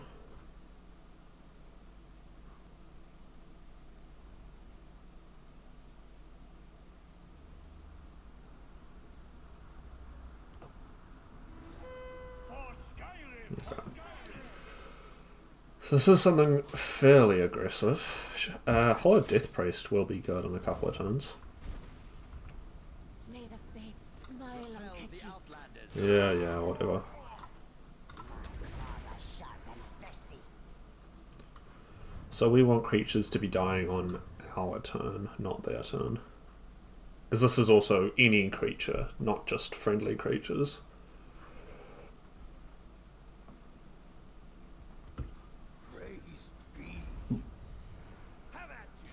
So this is something fairly aggressive. Hollow Death Priest will be good in a couple of turns. I'll catch you. Yeah, whatever. So we want creatures to be dying on our turn, not their turn. Because this is also any creature, not just friendly creatures. Praise be. Have at you.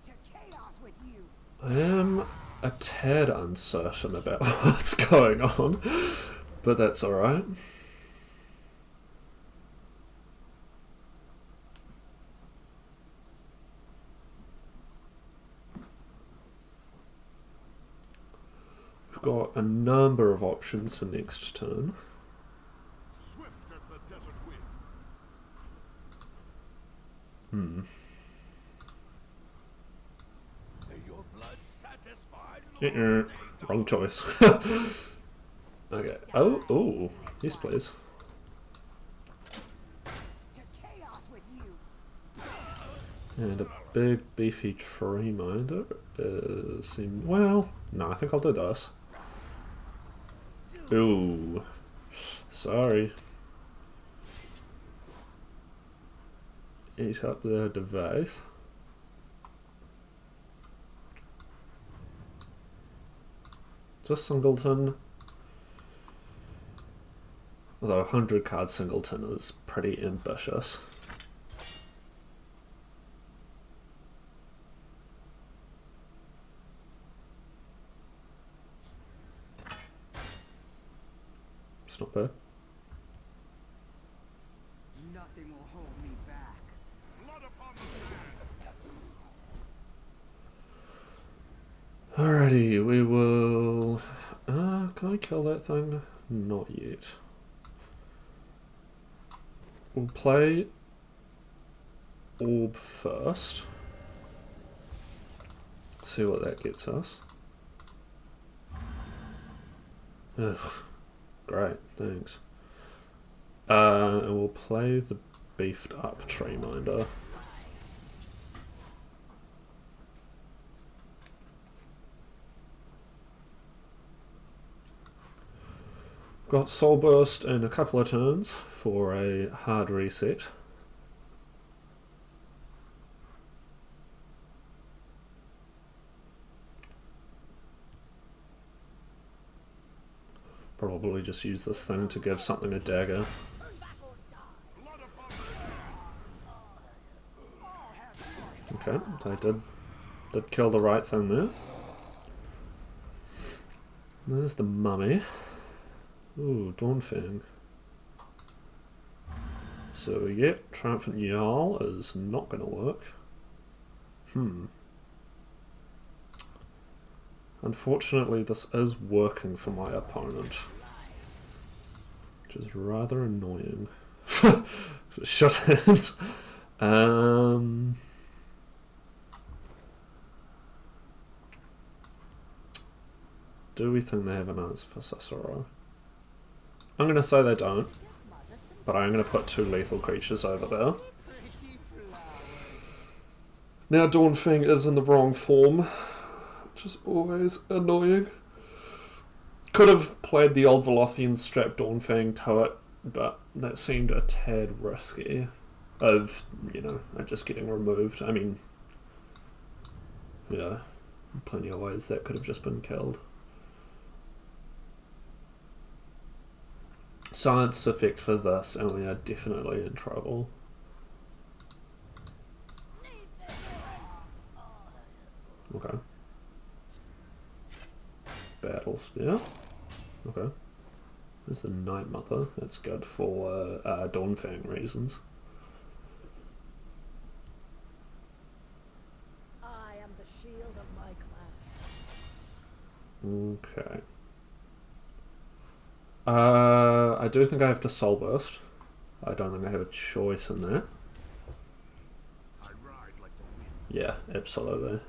To chaos with you. I am a tad uncertain about what's going on, but that's alright. We've got a number of options for next turn. Swift as the desert Hmm. wind. May your blood satisfy Wrong choice. Okay. Oh, yes please. To chaos with you. And a big beefy tree minder. Well, no, I think I'll do this. Ooh. Sorry. Eat up the device. Just singleton. Although 100 card singleton is pretty ambitious. It's not bad. Nothing will hold me back. blood upon the sands. Alrighty, we will... can I kill that thing? Not yet. We'll play Orb first. See what that gets us. Ugh. Great, thanks. And we'll play the beefed up tree minder. Got Soul Burst in a couple of turns for a hard reset. Probably just use this thing to give something a dagger. Okay, I did kill the right thing there. There's the mummy. Ooh, Dawnfang. So yeah, Triumphant Jarl is not going to work. Unfortunately, this is working for my opponent, which is rather annoying. Because it shouldn't. Do we think they have an answer for Cicero? I'm going to say they don't, but I'm going to put 2 lethal creatures over there. Now Dawnfang is in the wrong form, which is always annoying. Could have played the old Velothien strap Dawnfang to it, but that seemed a tad risky of, you know, just getting removed. I mean, yeah, plenty of ways that could have just been killed. Science effect for this, and we are definitely in trouble. Okay. Battle Spear. Okay. There's the Night Mother. That's good for Dawnfang reasons. I am the shield of my clan. Okay. I do think I have to Soul Burst. I don't think I have a choice in that. I ride like the wind. Yeah, absolutely.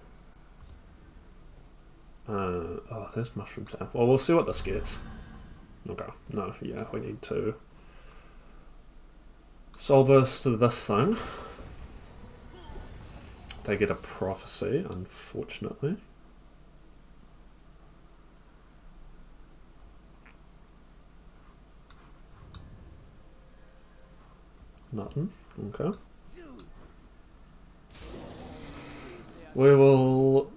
Oh, there's Mushroom Tap. Well, we'll see what this gets. Okay. No, yeah, we need to Soul Burst to this thing. They get a prophecy, unfortunately. Nothing. Okay. We will...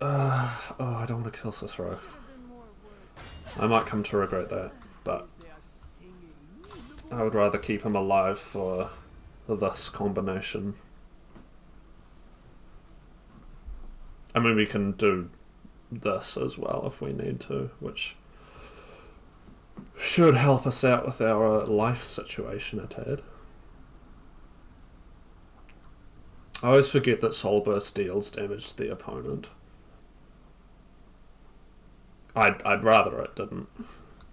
oh, I don't want to kill Cicero. I might come to regret that, but I would rather keep him alive for this combination. I mean, we can do this as well if we need to, which should help us out with our life situation a tad. I always forget that Soul Burst deals damage to the opponent. I'd rather it didn't,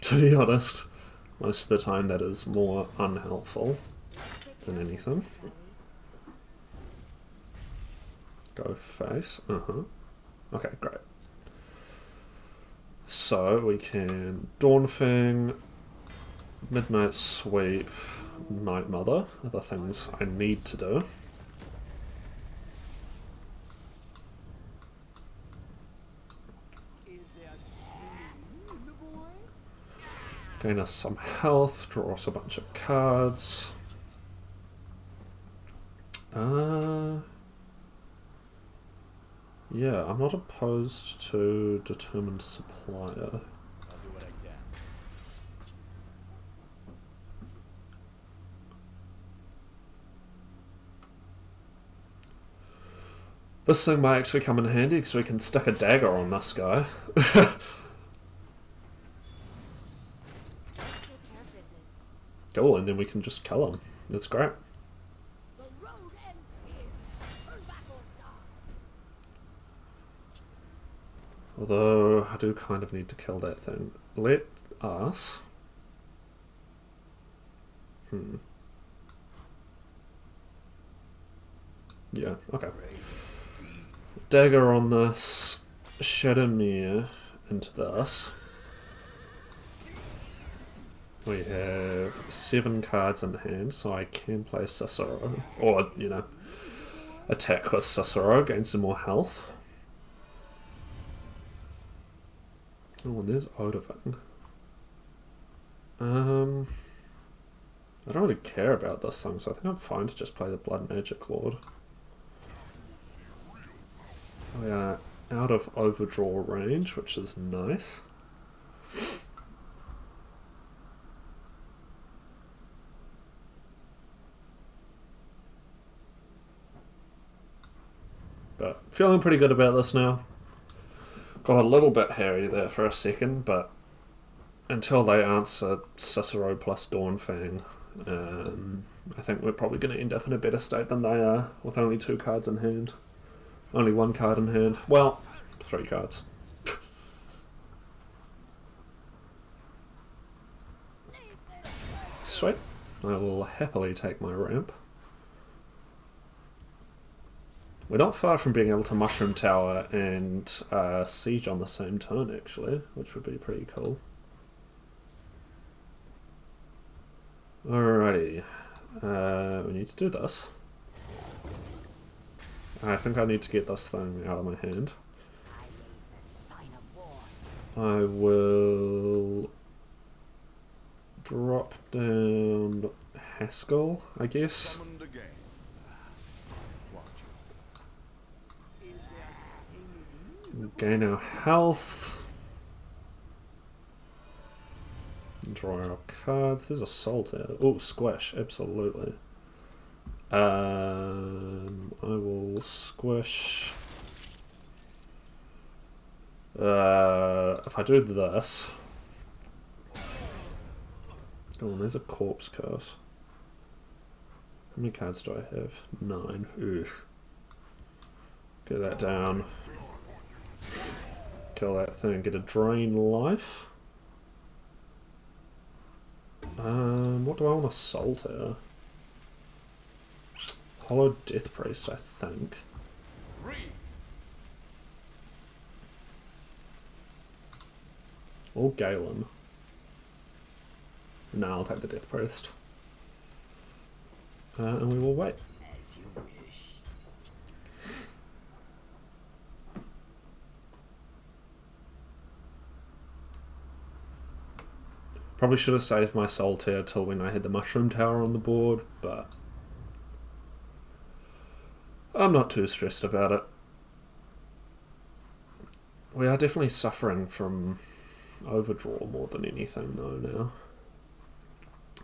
to be honest. Most of the time that is more unhelpful than anything. Go face. Okay, great. So we can Dawnfang, Midnight Sweep, Night Mother, other things I need to do. Gain us some health, draw us a bunch of cards. Yeah, I'm not opposed to Determined Supplier. I'll do what I can. This thing might actually come in handy because we can stick a dagger on this guy. Cool, and then we can just kill him. That's great. The road ends here. Turn back or die. Although, I do kind of need to kill that thing. Let us... Yeah, okay. Dagger on this. Shadowmere into this. We have 7 cards in hand, so I can play Cicero. Or, you know, attack with Cicero, gain some more health. Oh, and there's Odovan. I don't really care about this thing, so I think I'm fine to just play the Blood Magic Lord. We are out of overdraw range, which is nice. But feeling pretty good about this now. Got a little bit hairy there for a second, but until they answer Cicero plus Dawnfang, I think we're probably going to end up in a better state than they are, with only 2 cards in hand. Only 1 card in hand. Well, 3 cards. Sweet. I will happily take my ramp. We're not far from being able to Mushroom Tower and Siege on the same turn, actually, which would be pretty cool. Alrighty. We need to do this. I think I need to get this thing out of my hand. I will drop down Haskell, I guess. Gain our health. Draw our cards. There's a Salt here. Oh, Squish, absolutely. I will Squish. If I do this. Oh, there's a Corpse Curse. How many cards do I have? 9. Ugh. Get that down. Kill that thing. Get a Drain Life. What do I want to Salt here? Hollow Death Priest, I think. Or Galen. No, I'll take the Death Priest. And we will wait. Probably should have saved my soul tier till when I had the mushroom tower on the board, but I'm not too stressed about it. We are definitely suffering from overdraw more than anything though now.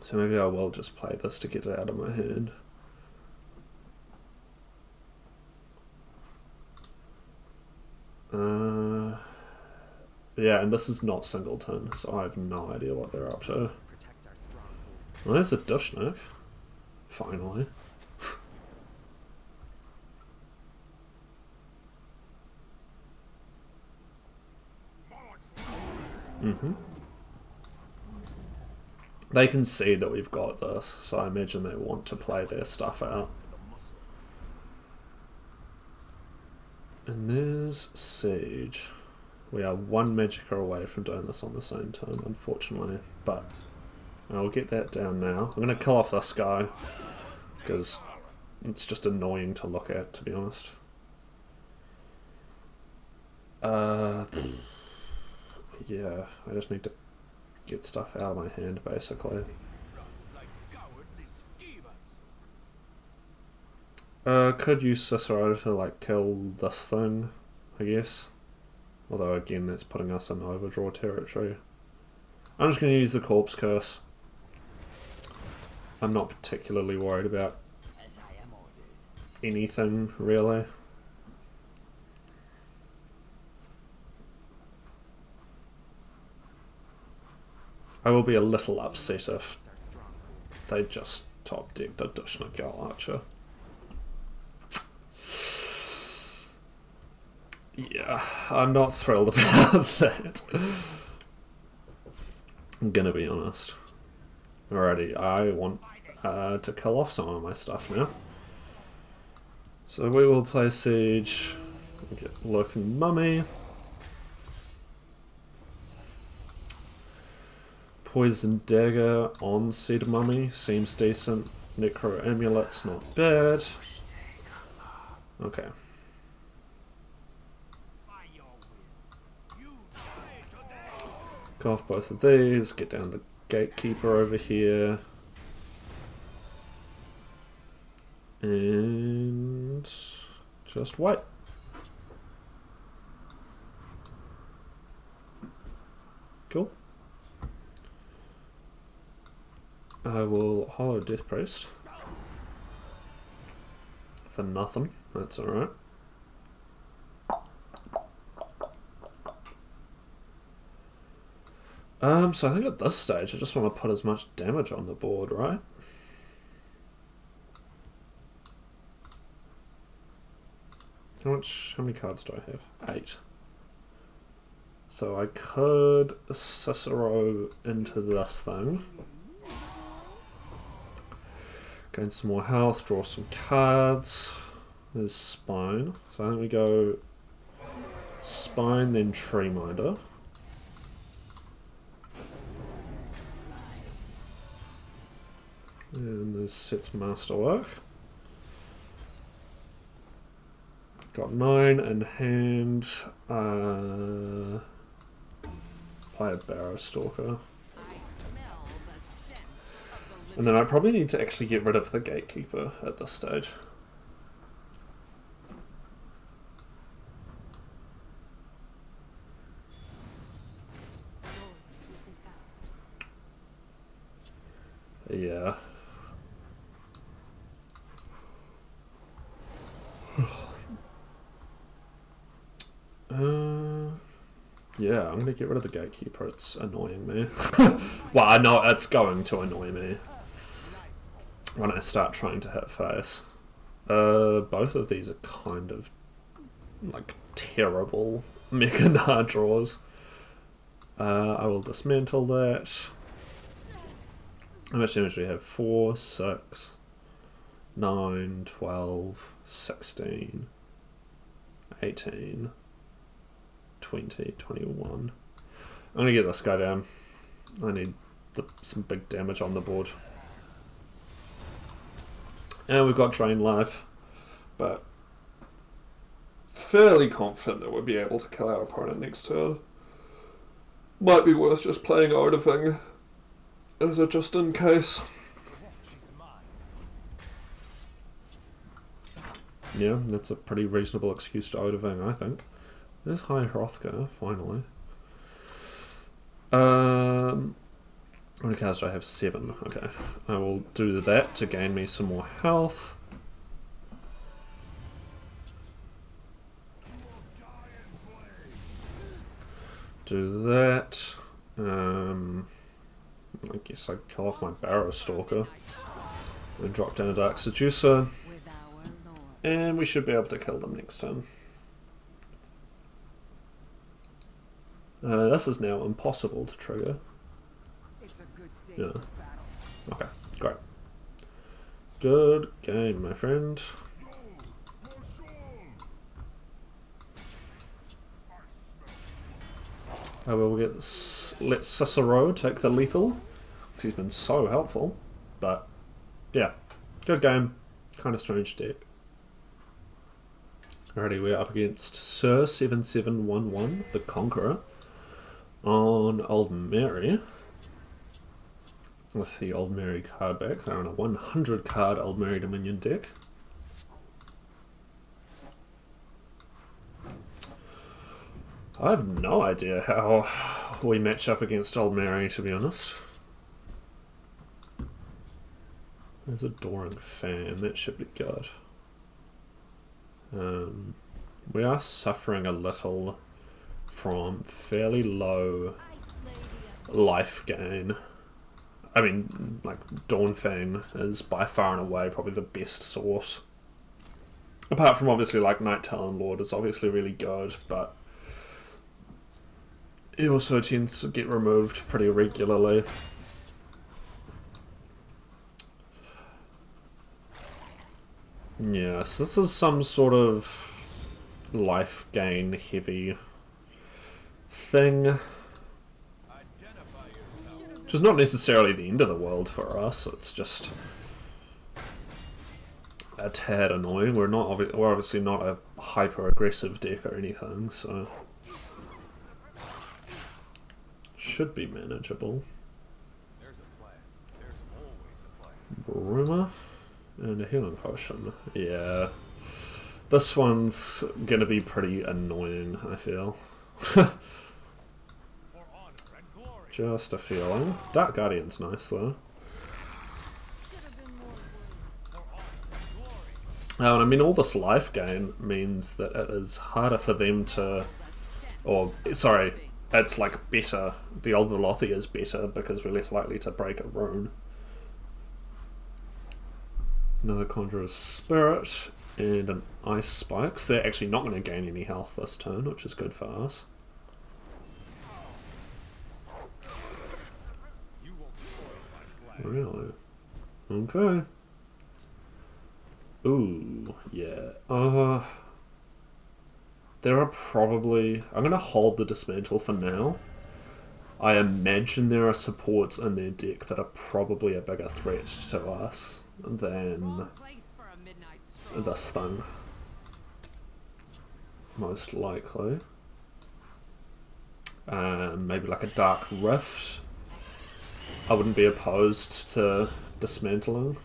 So maybe I will just play this to get it out of my hand. Yeah, and this is not Singleton, so I have no idea what they're up to. Well, there's a Dushnik. Finally. They can see that we've got this, so I imagine they want to play their stuff out. And there's Siege. We are one Magicka away from doing this on the same turn, unfortunately, but I'll get that down now. I'm going to kill off this guy, because it's just annoying to look at, to be honest. Yeah, I just need to get stuff out of my hand, basically. Could use Cicero to, like, kill this thing, I guess. Although, again, that's putting us in overdraw territory. I'm just going to use the Corpse Curse. I'm not particularly worried about anything, really. I will be a little upset if they just top deck the Dushnik Gal Archer. Yeah, I'm not thrilled about that. I'm gonna be honest. Alrighty, I want to kill off some of my stuff now. So we will play Siege, get Lurking Mummy. Poison Dagger on said Mummy seems decent. Necro Amulet's not bad. Okay. Go off both of these, get down the Gatekeeper over here. And just wait. Cool. I will Hollow Death Priest. For nothing, that's alright. So I think at this stage I just want to put as much damage on the board, right? How many cards do I have? 8. So I could Cicero into this thing. Gain some more health, draw some cards. There's Spine. So I think we go Spine, then Treeminder. And there's Set's Masterwork. Got 9 in hand. Play a Barrow Stalker. And then I probably need to actually get rid of the Gatekeeper at this stage. Yeah. Yeah, I'm going to get rid of the Gatekeeper. It's annoying me. Well, I know it's going to annoy me when I start trying to hit face. Both of these are kind of like terrible Mechana draws. I will dismantle that. How much damage do we have? 4, 6, 9, 12, 16, 18, 20, 21. I'm going to get this guy down. I need some big damage on the board. And we've got Drain Life, but fairly confident that we'll be able to kill our opponent next turn. Might be worth just playing Odafing Is it just in case? Yeah, that's a pretty reasonable excuse to Odavang, I think. There's High Hrothgar, finally. How many cards do I have? 7. Okay. I will do that to gain me some more health. Do that. I guess I'd kill off my Barrow Stalker. And drop down a Dark Seducer. And we should be able to kill them next turn. This is now impossible to trigger. It's a good day Yeah. for battle. Okay, great. Good game, my friend. I will let Cicero take the lethal. He's been so helpful. But, yeah. Good game. Kind of strange deck. Alrighty, we're up against Sir 7711, the Conqueror, on Old Mary. With the Old Mary card back. They're on a 100 card Old Mary Dominion deck. I have no idea how we match up against Old Mary, to be honest. There's a Doran fan, that should be good. We are suffering a little from fairly low life gain. I mean, like, Dawnfang is by far and away probably the best source. Apart from, obviously, like, Night Talon Lord is obviously really good, but he also tends to get removed pretty regularly. Yes, this is some sort of life gain heavy thing. Which is not necessarily the end of the world for us, it's just a tad annoying. We're obviously not a hyper aggressive deck or anything, so should be manageable. Bruma and a healing potion. Yeah. This one's gonna be pretty annoying, I feel. Just a feeling. Dark Guardian's nice though. Oh, and I mean, all this life gain means that it is harder for them to... Or, sorry, it's like better. The Old Velothi is better because we're less likely to break a rune. Another Conjurer's Spirit and an Ice Spikes. They're actually not going to gain any health this turn, which is good for us. Really? Okay. Ooh, yeah. There are probably... I'm going to hold the Dismantle for now. I imagine there are supports in their deck that are probably a bigger threat to us than this thing. Most likely. Maybe like a Dark Rift. I wouldn't be opposed to dismantling.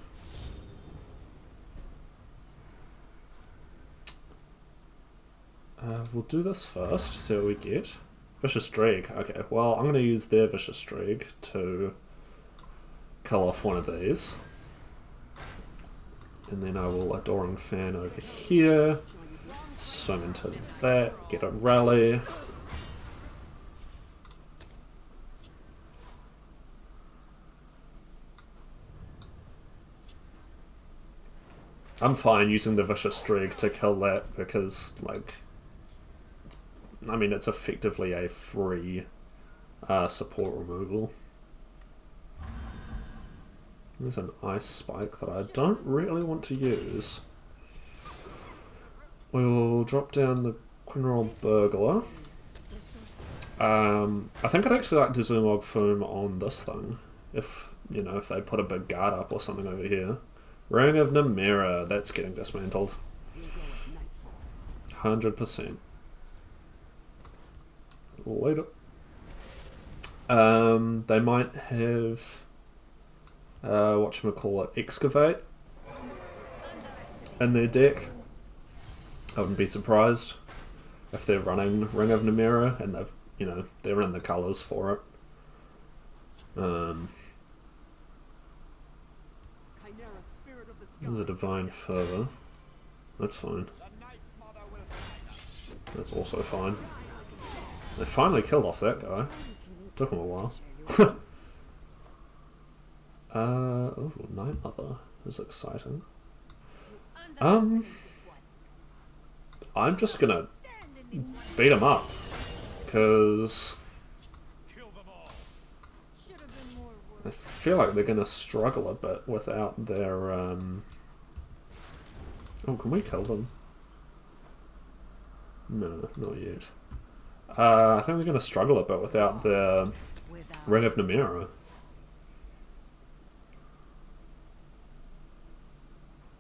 We'll do this first, see what we get. Vicious Dreg. Okay, well, I'm going to use their Vicious Dreg to kill off one of these. And then I will Adoring Fan over here. Swim into that, get a rally. I'm fine using the Vicious Dreg to kill that because, like, I mean, it's effectively a free support removal. There's an Ice Spike that I don't really want to use. We'll drop down the Quinrell Burglar. I think I'd actually like to Zumog Foom on this thing. If, you know, if they put a big guard up or something over here. Ring of Namera, that's getting dismantled. 100%. Later. They might have whatchamacallit, Excavate in their deck. I wouldn't be surprised if they're running Ring of Namera and they've, you know, they're in the colours for it. There's a Divine Fervour. That's fine. That's also fine. They finally killed off that guy. Took him a while. Oh, Night Mother is exciting. I'm just gonna beat him up, because I feel like they're gonna struggle a bit without their, Oh, can we kill them? No, not yet. I think they're gonna struggle a bit without their Ring of Namera.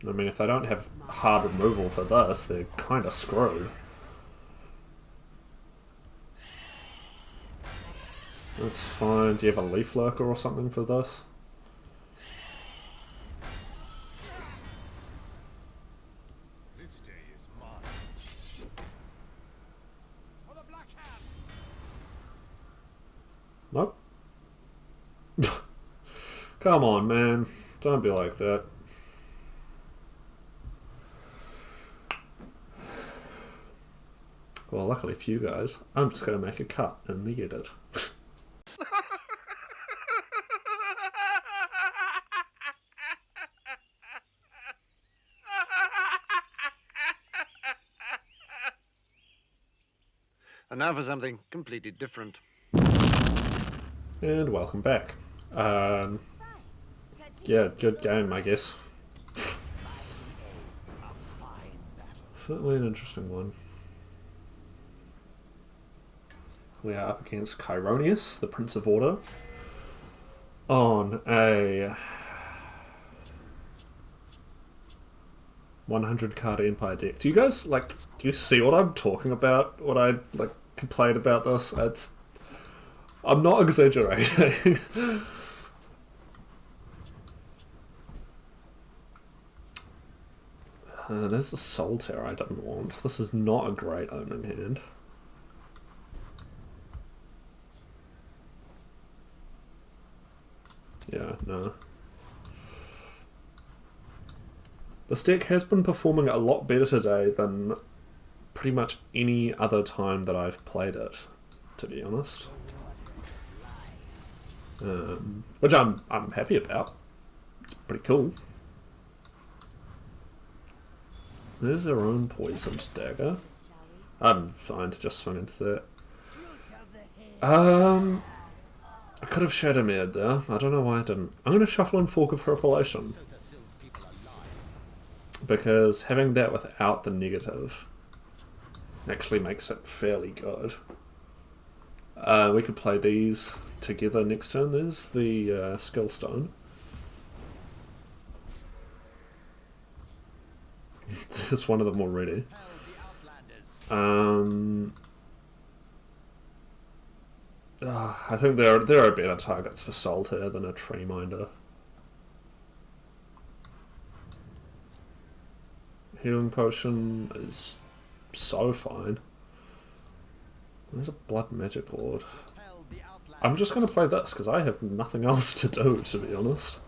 I mean, if they don't have hard removal for this, they're kind of screwed. That's fine. Do you have a Leaf Lurker or something for this? This day is mine. For the Black Hand. Nope. Come on, man. Don't be like that. Well, luckily for you guys, I'm just going to make a cut in the edit. And now for something completely different. And welcome back. Yeah, good game, I guess. Certainly an interesting one. We are up against Chironius, the Prince of Order, on a 100 card Empire deck. Do you guys, do you see what I'm talking about? What I, complained about this? I'm not exaggerating. There's a Solitaire I didn't want. This is not a great opening hand. Yeah, no. This deck has been performing a lot better today than pretty much any other time that I've played it, to be honest. Which I'm happy about. It's pretty cool. There's their own Poisoned Dagger. I'm fine to just swing into that. I could have Shadowmered there. I don't know why I didn't. I'm going to shuffle in Fork of Preparation, because having that without the negative actually makes it fairly good. We could play these together next turn. There's the Skill Stone. There's one of them already. I think there are better targets for Solitaire than a Treeminder. Healing Potion is so fine. There's a Blood Magic Lord. I'm just going to play this because I have nothing else to do, to be honest.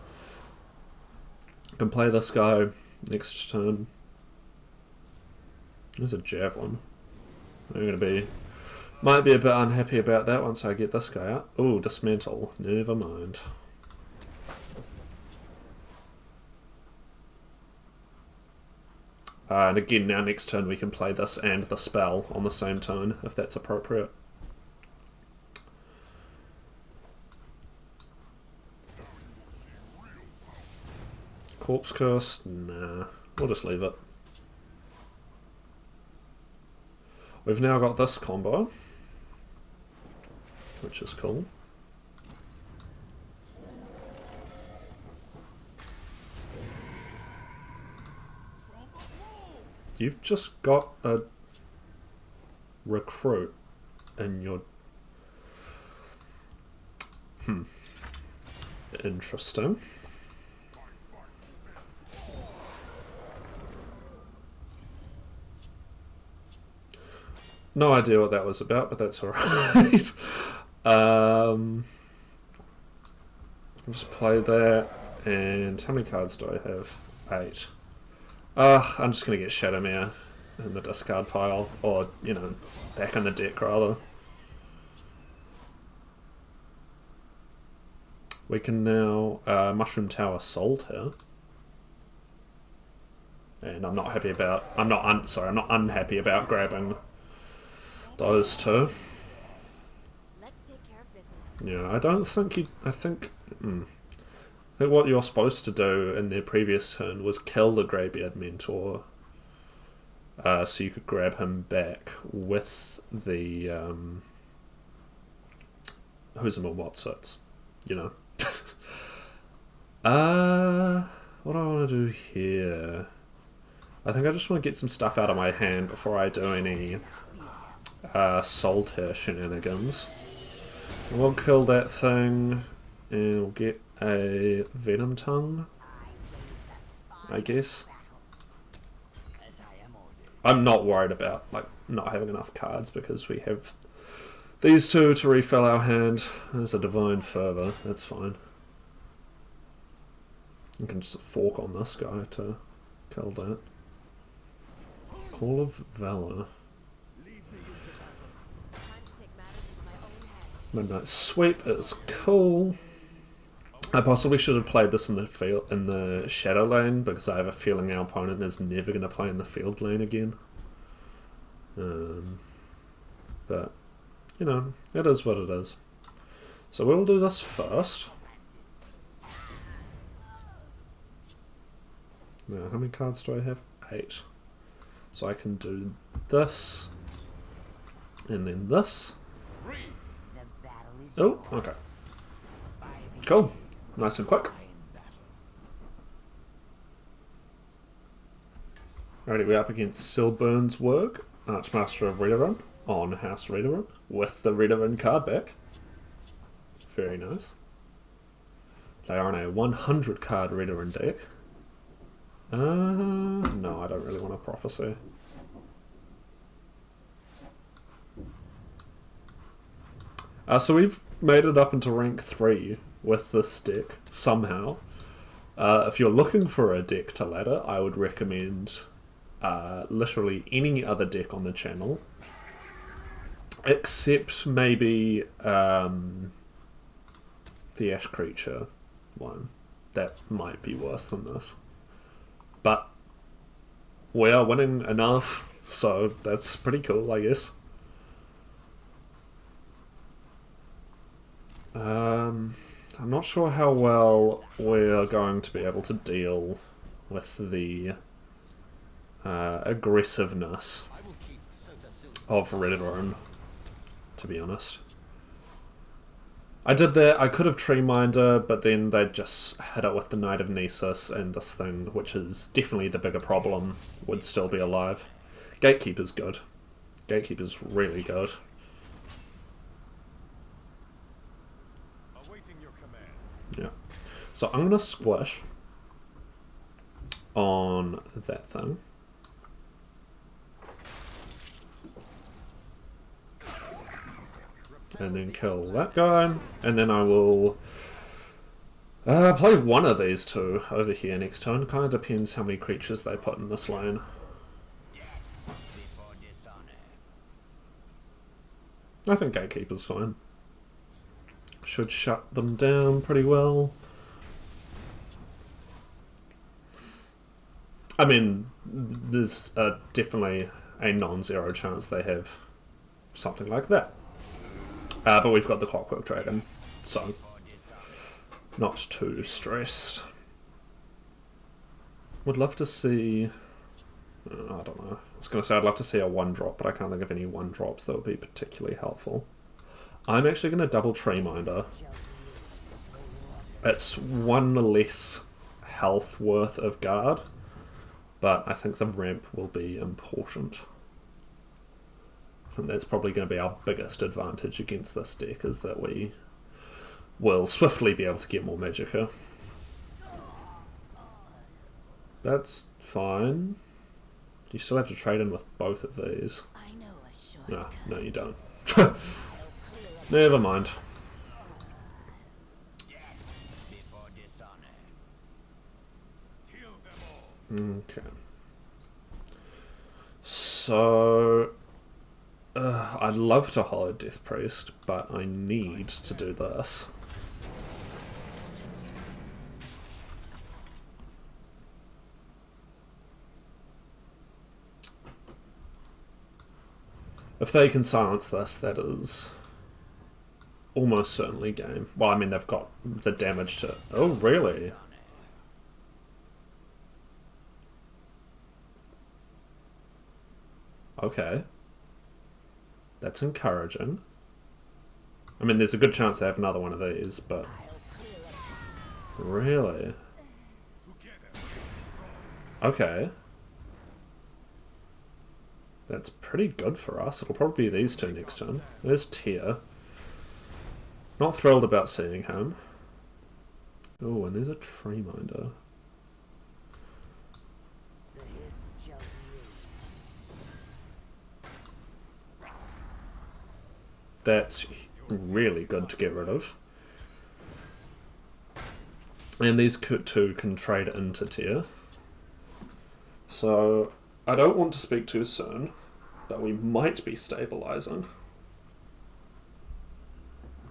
I can play this guy next turn. There's a Javelin. I'm going to be... Might be a bit unhappy about that once I get this guy out. Ooh, Dismantle. Never mind. And again, now next turn we can play this and the spell on the same turn, if that's appropriate. Corpse Curse? Nah. We'll just leave it. We've now got this combo, which is cool. You've just got a recruit in your... Interesting. No idea what that was about, but that's alright. I'll just play that. And how many cards do I have? 8. I'm just going to get Shadowmere in the discard pile. Or, you know, back in the deck rather. We can now Mushroom Tower sold here. And I'm not happy about... I'm not unhappy about grabbing those two. Let's take care of business. Yeah, I don't think you... I think what you're supposed to do in their previous turn was kill the Greybeard Mentor, so you could grab him back with the who's and what's it, you know. What do I want to do here? I think I just want to get some stuff out of my hand before I do any Solitaire shenanigans. We'll kill that thing and we'll get a Venom Tongue, I guess. I'm not worried about like not having enough cards because we have these two to refill our hand. There's a Divine Fervor, that's fine. You can just fork on this guy to kill that. Call of Valor. Midnight Sweep is cool. I possibly should have played this in the field, in the shadow lane, because I have a feeling our opponent is never going to play in the field lane again. But you know, it is what it is. So we'll do this first. Now, how many cards do I have? 8. So I can do this, and then this. Oh, okay. Cool. Nice and quick. Alrighty, we're up against Silburn's Work, Archmaster of Redoran, on House Redoran, with the Redoran card back. Very nice. They are on a 100 card Redoran deck. No, I don't really want a Prophecy. So we've made it up into rank 3 with this deck, somehow. If you're looking for a deck to ladder, I would recommend literally any other deck on the channel. Except maybe the Ash Creature one. That might be worse than this. But we are winning enough, so that's pretty cool, I guess. I'm not sure how well we're going to be able to deal with the aggressiveness of Redoran, to be honest. I did that, I could have Tree Minder, but then they just hit it with the Knight of Nessus, and this thing, which is definitely the bigger problem, would still be alive. Gatekeeper's good. Gatekeeper's really good. Yeah. So I'm going to squish on that thing. And then kill that guy. And then I will play one of these two over here next turn. Kind of depends how many creatures they put in this lane. I think Gatekeeper's fine. Should shut them down pretty well. I mean, there's definitely a non-zero chance they have something like that. But we've got the Clockwork Dragon, so not too stressed. Would love to see... I don't know. I was going to say I'd love to see a 1-drop, but I can't think of any 1-drops that would be particularly helpful. I'm actually going to double Tree Minder. It's 1 less health worth of guard, but I think the ramp will be important. I think that's probably going to be our biggest advantage against this deck, is that we will swiftly be able to get more Magicka. That's fine. You still have to trade in with both of these. I know a short No, no you don't. Never mind. Before dishonor. Kill them all. Okay. So... I'd love to hollow Death Priest, but I need to do this. If they can silence this, that is almost certainly game. Well, I mean, they've got the damage to... Oh, really? Okay. That's encouraging. I mean, there's a good chance they have another one of these, but... Really? Okay. That's pretty good for us. It'll probably be these two next turn. There's Tyr. Not thrilled about seeing him. Oh, and there's a Tree Minder. That's really good to get rid of. And these two can trade into Tyr. So, I don't want to speak too soon, but we might be stabilising.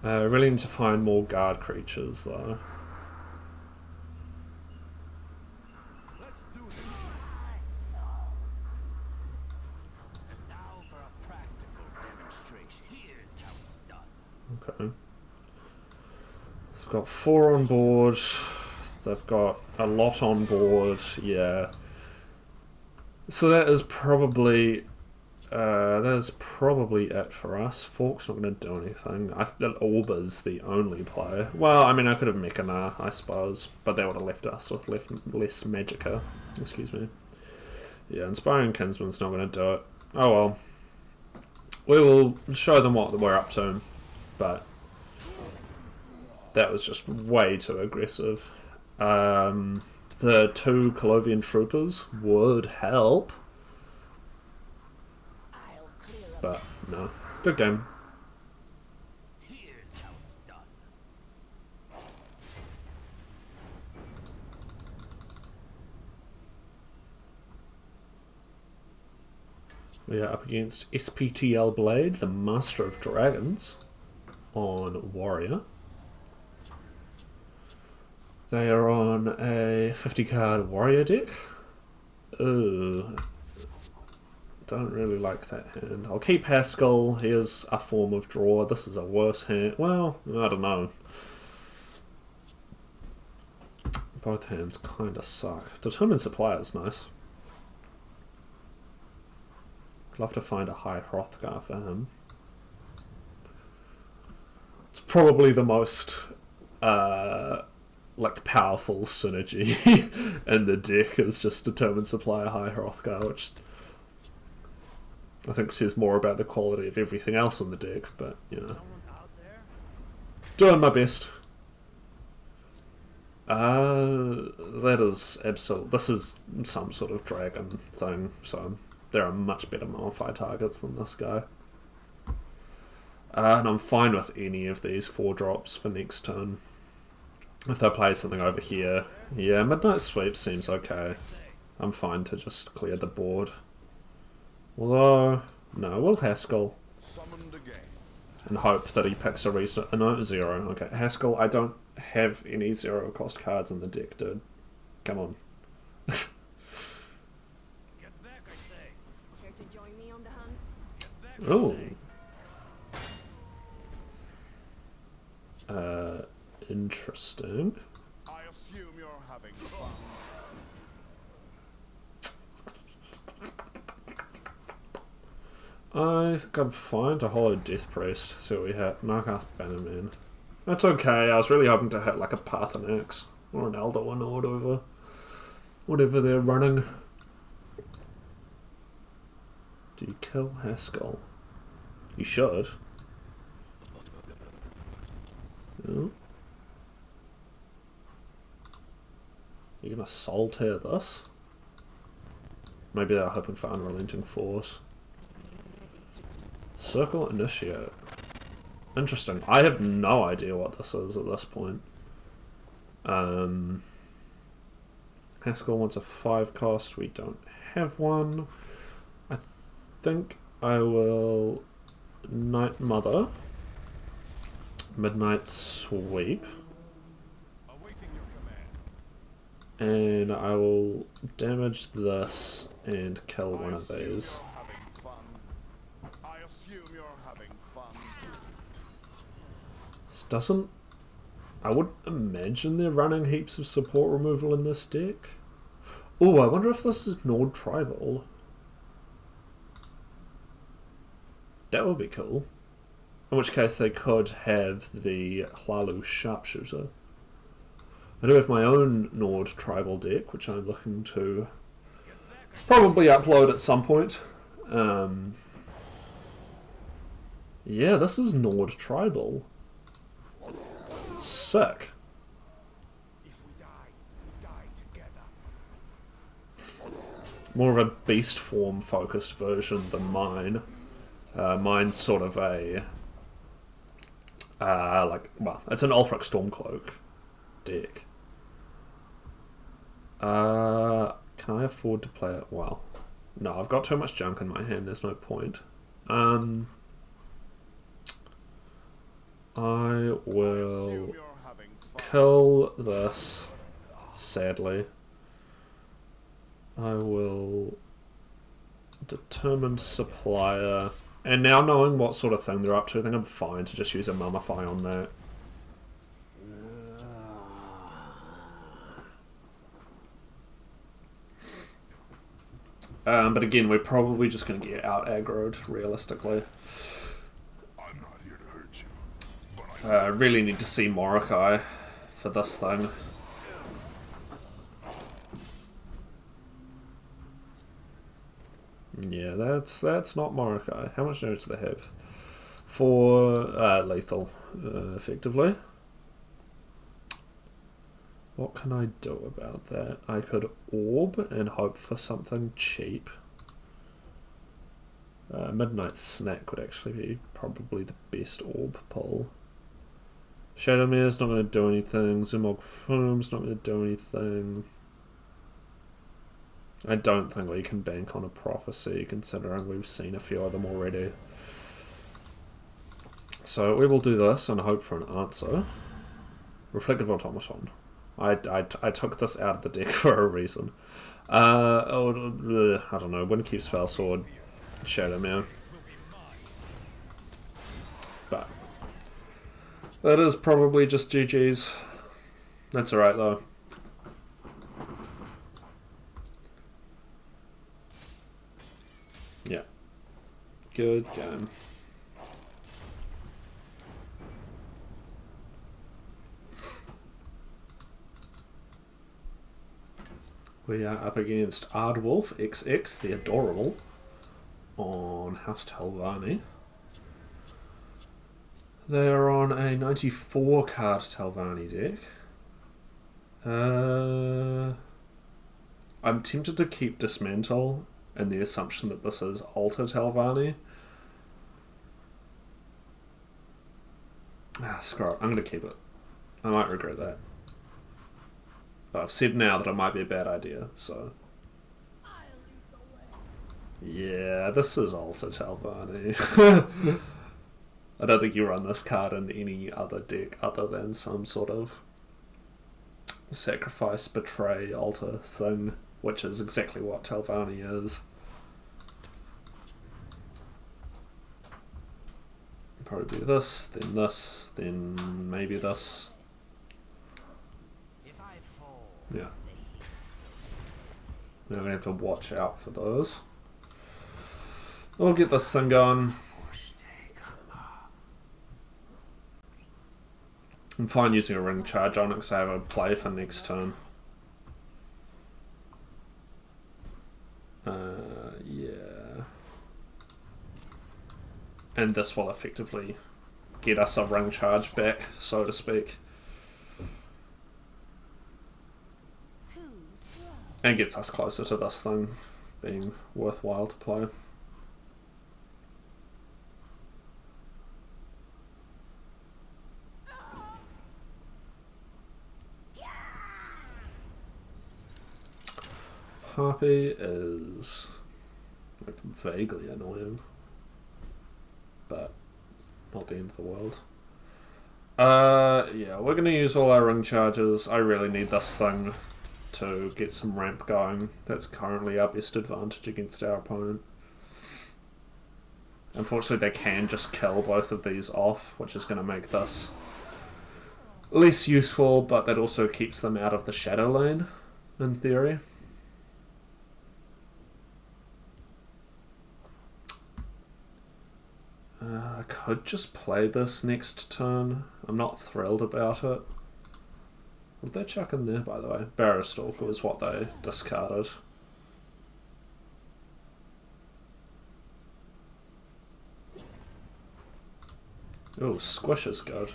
Really need to find more guard creatures though. Let's do this. Now for a practical demonstration. Here's how it's done. Okay. They've got 4 on board. They've got a lot on board, yeah. So that is probably it for us. Fork's not going to do anything. Orba's the only play. Well, I mean, I could have Mechana, I suppose, but that would have left us with less Magicka. Excuse me. Yeah, Inspiring Kinsman's not going to do it. Oh well. We will show them what we're up to, but that was just way too aggressive. The 2 Colovian troopers would help, but no. Good game. Here's how it's done. We are up against SPTL Blade, the Master of Dragons, on Warrior. They are on a 50 card Warrior deck. Ooh. Don't really like that hand. I'll keep Haskell. Here's a form of draw. This is a worse hand. Well, I don't know. Both hands kinda suck. Determined Supplier is nice. I'd love to find a high Hrothgar for him. It's probably the most like powerful synergy in the deck is just Determined Supplier high Hrothgar, which I think says more about the quality of everything else in the deck, but you know. Doing my best. That is absolute. This is some sort of dragon thing, so there are much better Malphite targets than this guy. And I'm fine with any of these 4 drops for next turn. If they play something over here, yeah, Midnight Sweep seems okay. I'm fine to just clear the board. Although, no, we'll Haskell. And hope that he picks a reason. No, 0. Okay, Haskell, I don't have any 0 cost cards in the deck, dude. Come on. Get back, I say. Care to join me on the hunt? Get back, Oh. Interesting. I assume you're having fun. I think I'm fine to hollow Death Priest. See what we hit. Narkath Bannerman. That's okay. I was really hoping to hit like a Pathanax or an Elder or whatever. Whatever they're running. Do you kill Haskell? You should. No. You're gonna Soul Tear this? Maybe they're hoping for Unrelenting Force. Circle Initiate. Interesting. I have no idea what this is at this point. Haskell wants a 5 cost. We don't have one. I think I will Night Mother. Midnight Sweep. Awaiting your command. And I will damage this and kill one of these. You're having fun. I assume you're having fun. This doesn't... I would imagine they're running heaps of support removal in this deck. Oh, I wonder if this is Nord Tribal. That would be cool. In which case they could have the Hlalu Sharpshooter. I do have my own Nord Tribal deck, which I'm looking to probably upload at some point. Yeah, this is Nord Tribal. Sick. If we die together. More of a beast form focused version than mine. Mine's sort of a it's an Ulfric Stormcloak deck. Can I afford to play it? Well, no, I've got too much junk in my hand. There's no point. I will kill this. Sadly, I will determine supplier. And now knowing what sort of thing they're up to, I think I'm fine to just use a Mummify on that. But again, we're probably just going to get out aggroed, realistically. I'm not here to hurt you. I really need to see Morokai for this thing. Yeah, that's not Morokai. How much damage do they have? For lethal, effectively. What can I do about that? I could orb and hope for something cheap. Midnight Snack would actually be probably the best orb pull. Shadowmere's not going to do anything. Zumog Fume's not going to do anything. I don't think we can bank on a prophecy, considering we've seen a few of them already. So we will do this and hope for an answer. Reflective Automaton. I took this out of the deck for a reason. I don't know. Windkeep Spell Sword, Shadowmere. But that is probably just GG's. That's alright though. Yeah. Good game. We are up against Ardwolf XX, the Adorable, on House Telvanni. They are on a 94 card Telvanni deck. I'm tempted to keep Dismantle in the assumption that this is Alter Telvanni. Screw it, I'm going to keep it. I might regret that. But I've said now that it might be a bad idea, so... I'll lead the way. Yeah, this is Alter Telvanni. I don't think you run this card in any other deck other than some sort of sacrifice, betray, altar thing, which is exactly what Telvanni is. Probably this, then maybe this. If I fall, Yeah. We're going to have to watch out for those. We'll get this thing going. I'm fine using a ring charge on it because I have a play for next turn. Yeah. And this will effectively get us a ring charge back, so to speak. Too slow. And gets us closer to this thing being worthwhile to play. Harpy is like vaguely annoying, but not the end of the world. Yeah, we're gonna use all our ring charges. I really need this thing to get some ramp going. That's currently our best advantage against our opponent. Unfortunately, they can just kill both of these off, which is going to make this less useful, but that also keeps them out of the shadow lane, in theory. I could just play this next turn. I'm not thrilled about it. What did they chuck in there, by the way? Barrowstalker was what they discarded. Oh, Squish is good.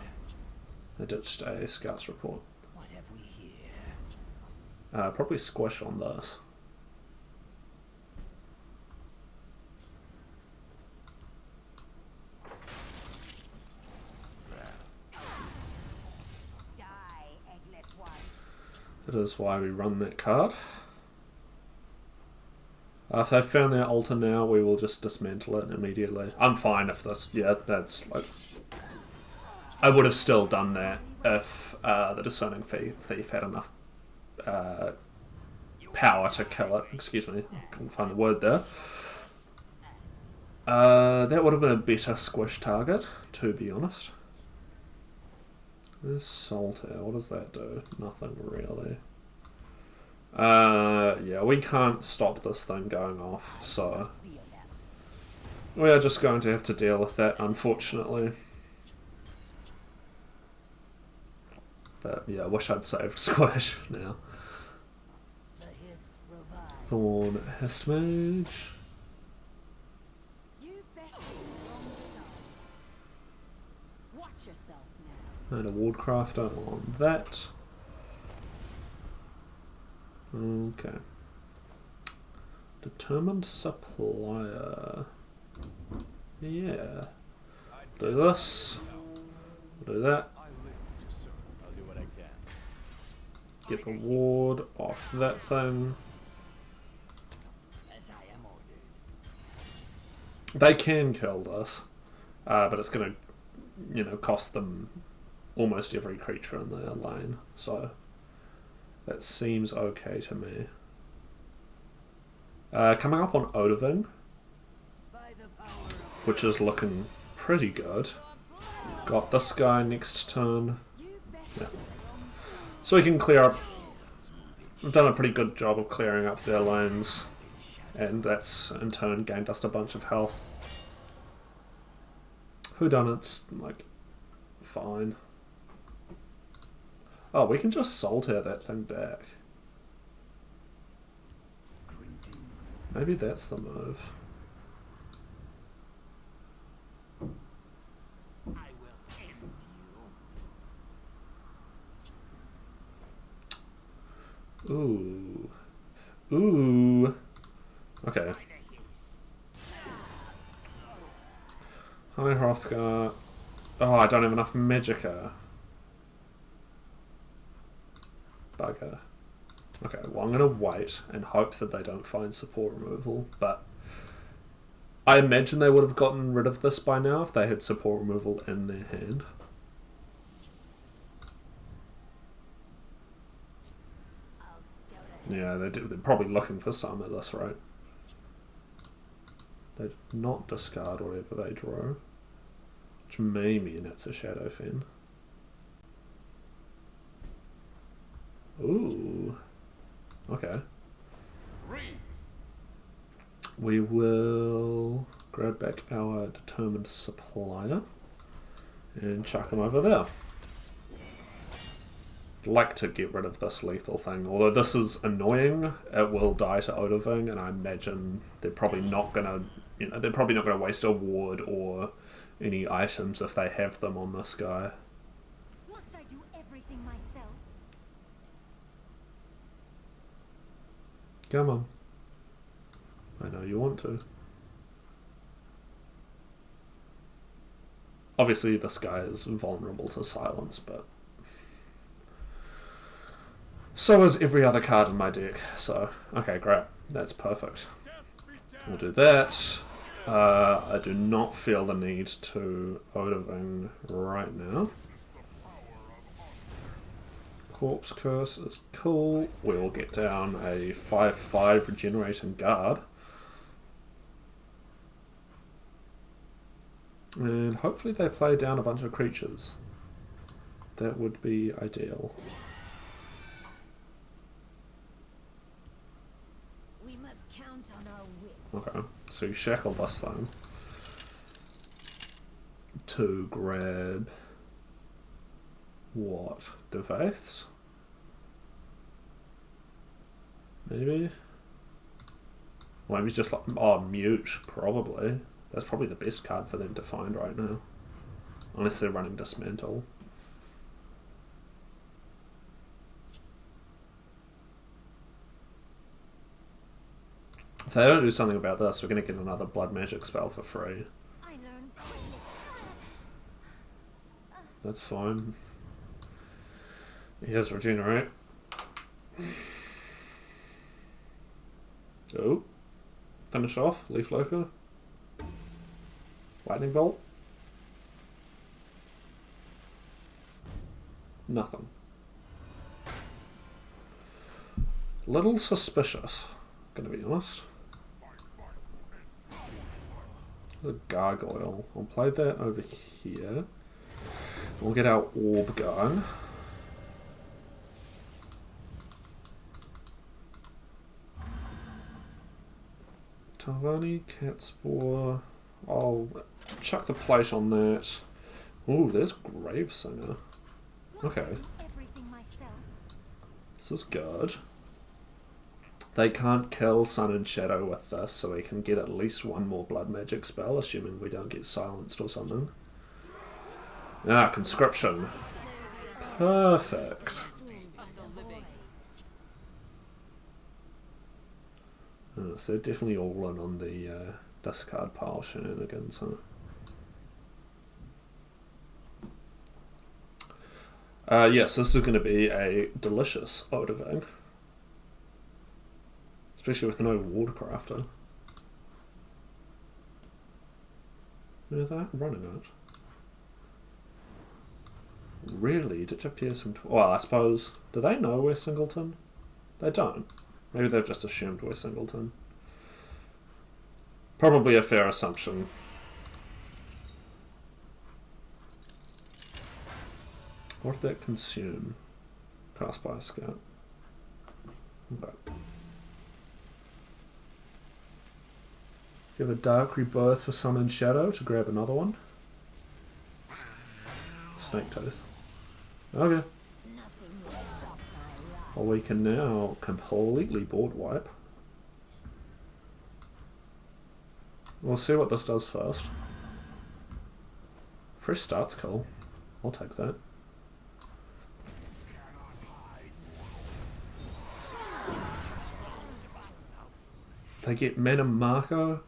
I ditched a Scouts report. What have we here? Probably Squish on this. Die, eggless one. That is why we run that card. If they've found their altar now, we will just dismantle it immediately. I'm fine if this... Yeah, that's like... I would have still done that if the Discerning Thief had enough power to kill it. Excuse me, couldn't find the word there. That would have been a better Squish target, to be honest. There's Solitaire. What does that do? Nothing really. Yeah, we can't stop this thing going off, so we are just going to have to deal with that, unfortunately. But yeah, I wish I'd saved Squish now. The Hist revives. Thorn Histmage. You bet on the wrong side. Watch yourself now. And a Wardcrafter on that. Okay. Determined Supplier. Yeah. Do this. Do that. I'll do what I can. Get the ward off that thing. As I am ordered. They can kill this, but it's going to, you know, cost them almost every creature in their lane. So that seems okay to me. Coming up on Odoving, By the power of which is looking pretty good. Got this guy next turn. you bet Yeah. on the wrong side. So we can clear up. We've done a pretty good job of clearing up their lanes, and that's in turn gained us a bunch of health. Whodunit's like fine. Oh, we can just Solitaire that thing back. Maybe that's the move. I will end you. Ooh. Ooh. Okay. By the Hist. Hi, Hrothgar. Oh, I don't have enough Magicka. Bugger. Okay, well, I'm going to wait and hope that they don't find support removal, but I imagine they would have gotten rid of this by now if they had support removal in their hand. I'll scout it. Yeah, they're probably looking for some at this rate. They did not discard whatever they draw, which may mean it's a Shadow Fen. Ooh. Okay. We will grab back our Determined Supplier and chuck him over there. I'd like to get rid of this lethal thing, although this is annoying. It will die to Odoving, and I imagine they're probably not gonna, they're probably not gonna waste a ward or any items if they have them on this guy. Must I do everything myself? Come on. I know you want to. Obviously, this guy is vulnerable to silence, but So is every other card in my deck. So, okay, great. That's perfect. We'll do that. I do not feel the need to Odoving right now. Corpse Curse is cool. We will get down a 5/5 regenerating guard. And hopefully they play down a bunch of creatures. That would be ideal. We must count on our wits. Okay, so you shackled us then to grab what? Defaiths? Maybe? Or maybe just like, oh, Mute, probably. That's probably the best card for them to find right now. Unless they're running Dismantle. If they don't do something about this, we're going to get another Blood Magic spell for free. I learn quickly. That's fine. Here's Regenerate. Oh. Finish off. Leaf Lurker. Lightning Bolt. Nothing. Little suspicious, gonna be honest. There's a Gargoyle. I'll play that over here. We'll get our Orb going. Telvanni, Catspore. I'll chuck the plate on that. Ooh, there's Gravesinger. Okay. Everything myself. This is good. They can't kill Sun and Shadow with this, so we can get at least one more Blood Magic spell, assuming we don't get silenced or something. Ah, Conscription. Perfect. So they're definitely all in on the discard pile shenanigans, huh? Yes, this is going to be a delicious Odoving. Especially with no Watercrafter. Yeah, they're running it. Really? Did you appear some... Well, I suppose... Do they know we're Singleton? They don't. Maybe they've just assumed we're Singleton. Probably a fair assumption. What did that consume? Cast by a scout. Okay. Give a Dark Rebirth for Sun and Shadow to grab another one. Snake Tooth. Okay. Well, we can now completely board wipe. We'll see what this does first. Fresh start's cool. I'll take that. They get Mana Marco?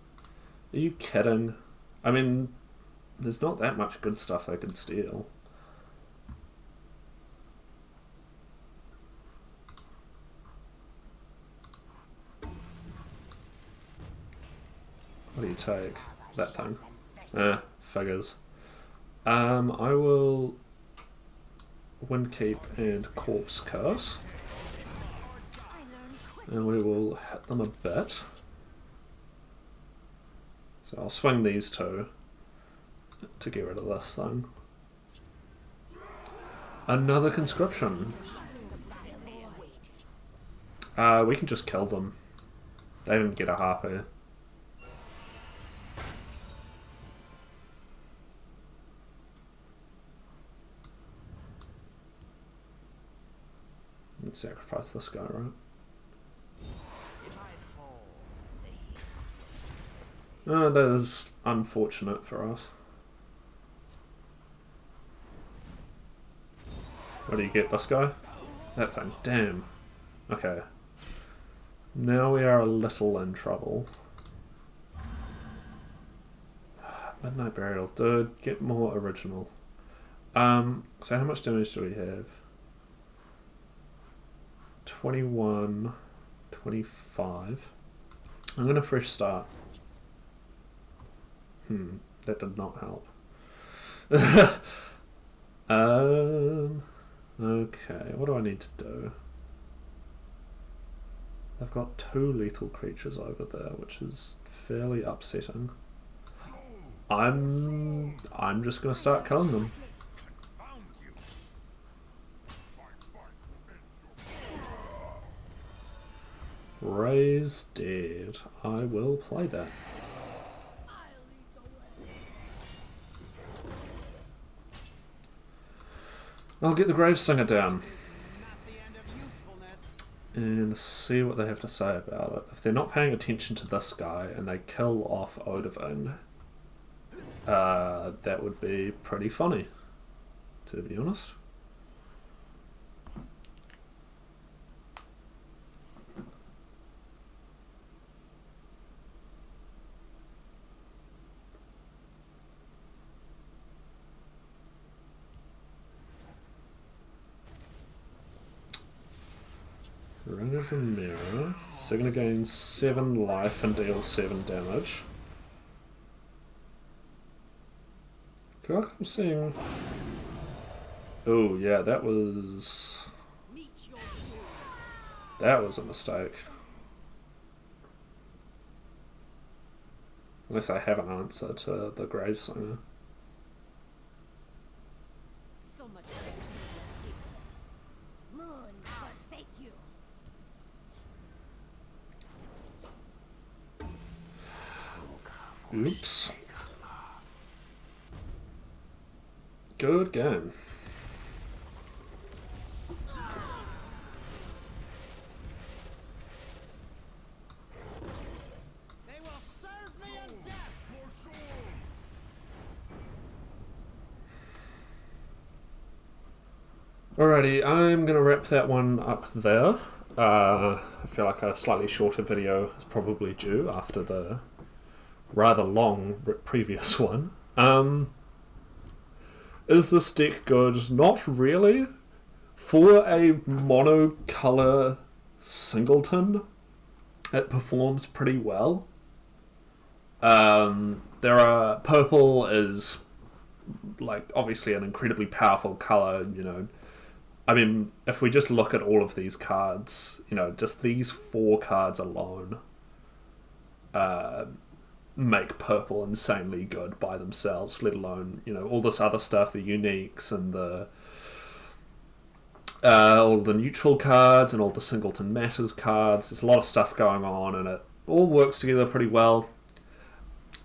Are you kidding? I mean, there's not that much good stuff they can steal. What do you take? That thing. Figures. I will Windkeep and Corpse Curse. And we will hit them a bit. So I'll swing these two to get rid of this thing. Another Conscription. We can just kill them. They didn't get a harpy. Let's sacrifice this guy, right? That is unfortunate for us. What do you get, this guy? That thing, damn. Okay. Now we are a little in trouble. Midnight Burial, dude, get more original. So how much damage do we have? 21, 25. I'm going to fresh start. That did not help. Okay, what do I need to do? I've got 2 lethal creatures over there, which is fairly upsetting. I'm just going to start killing them. Raise dead. I will play that. I'll get the Gravesinger down and see what they have to say about it. If they're not paying attention to this guy and they kill off Odovin, that would be pretty funny, to be honest. Ring of the Mirror. So they're going to gain 7 life and deal 7 damage. I feel like I'm seeing... Oh yeah, that was a mistake. Unless I have an answer to the Gravesinger. So much moon forsake you. Oops. Good game. They will serve me in death. Alrighty, I'm going to wrap that one up there. I feel like a slightly shorter video is probably due after the rather long previous one. Is this deck good? Not really. For a monocolor singleton, it performs pretty well. Purple is like obviously an incredibly powerful color, you know. I mean, if we just look at all of these cards, you know, just these 4 cards alone make purple insanely good by themselves, let alone, you know, all this other stuff, the uniques and the all the neutral cards and all the singleton matters cards. There's a lot of stuff going on and it all works together pretty well.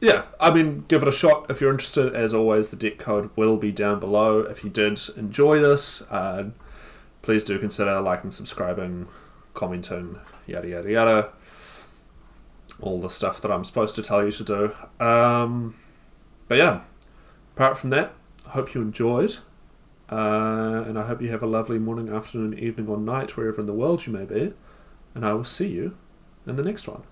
Yeah, I mean, give it a shot if you're interested. As always, the deck code will be down below. If you did enjoy this, please do consider liking, subscribing, commenting, yada yada yada. All the stuff that I'm supposed to tell you to do. But yeah, apart from that, I hope you enjoyed. And I hope you have a lovely morning, afternoon, evening or night, wherever in the world you may be. And I will see you in the next one.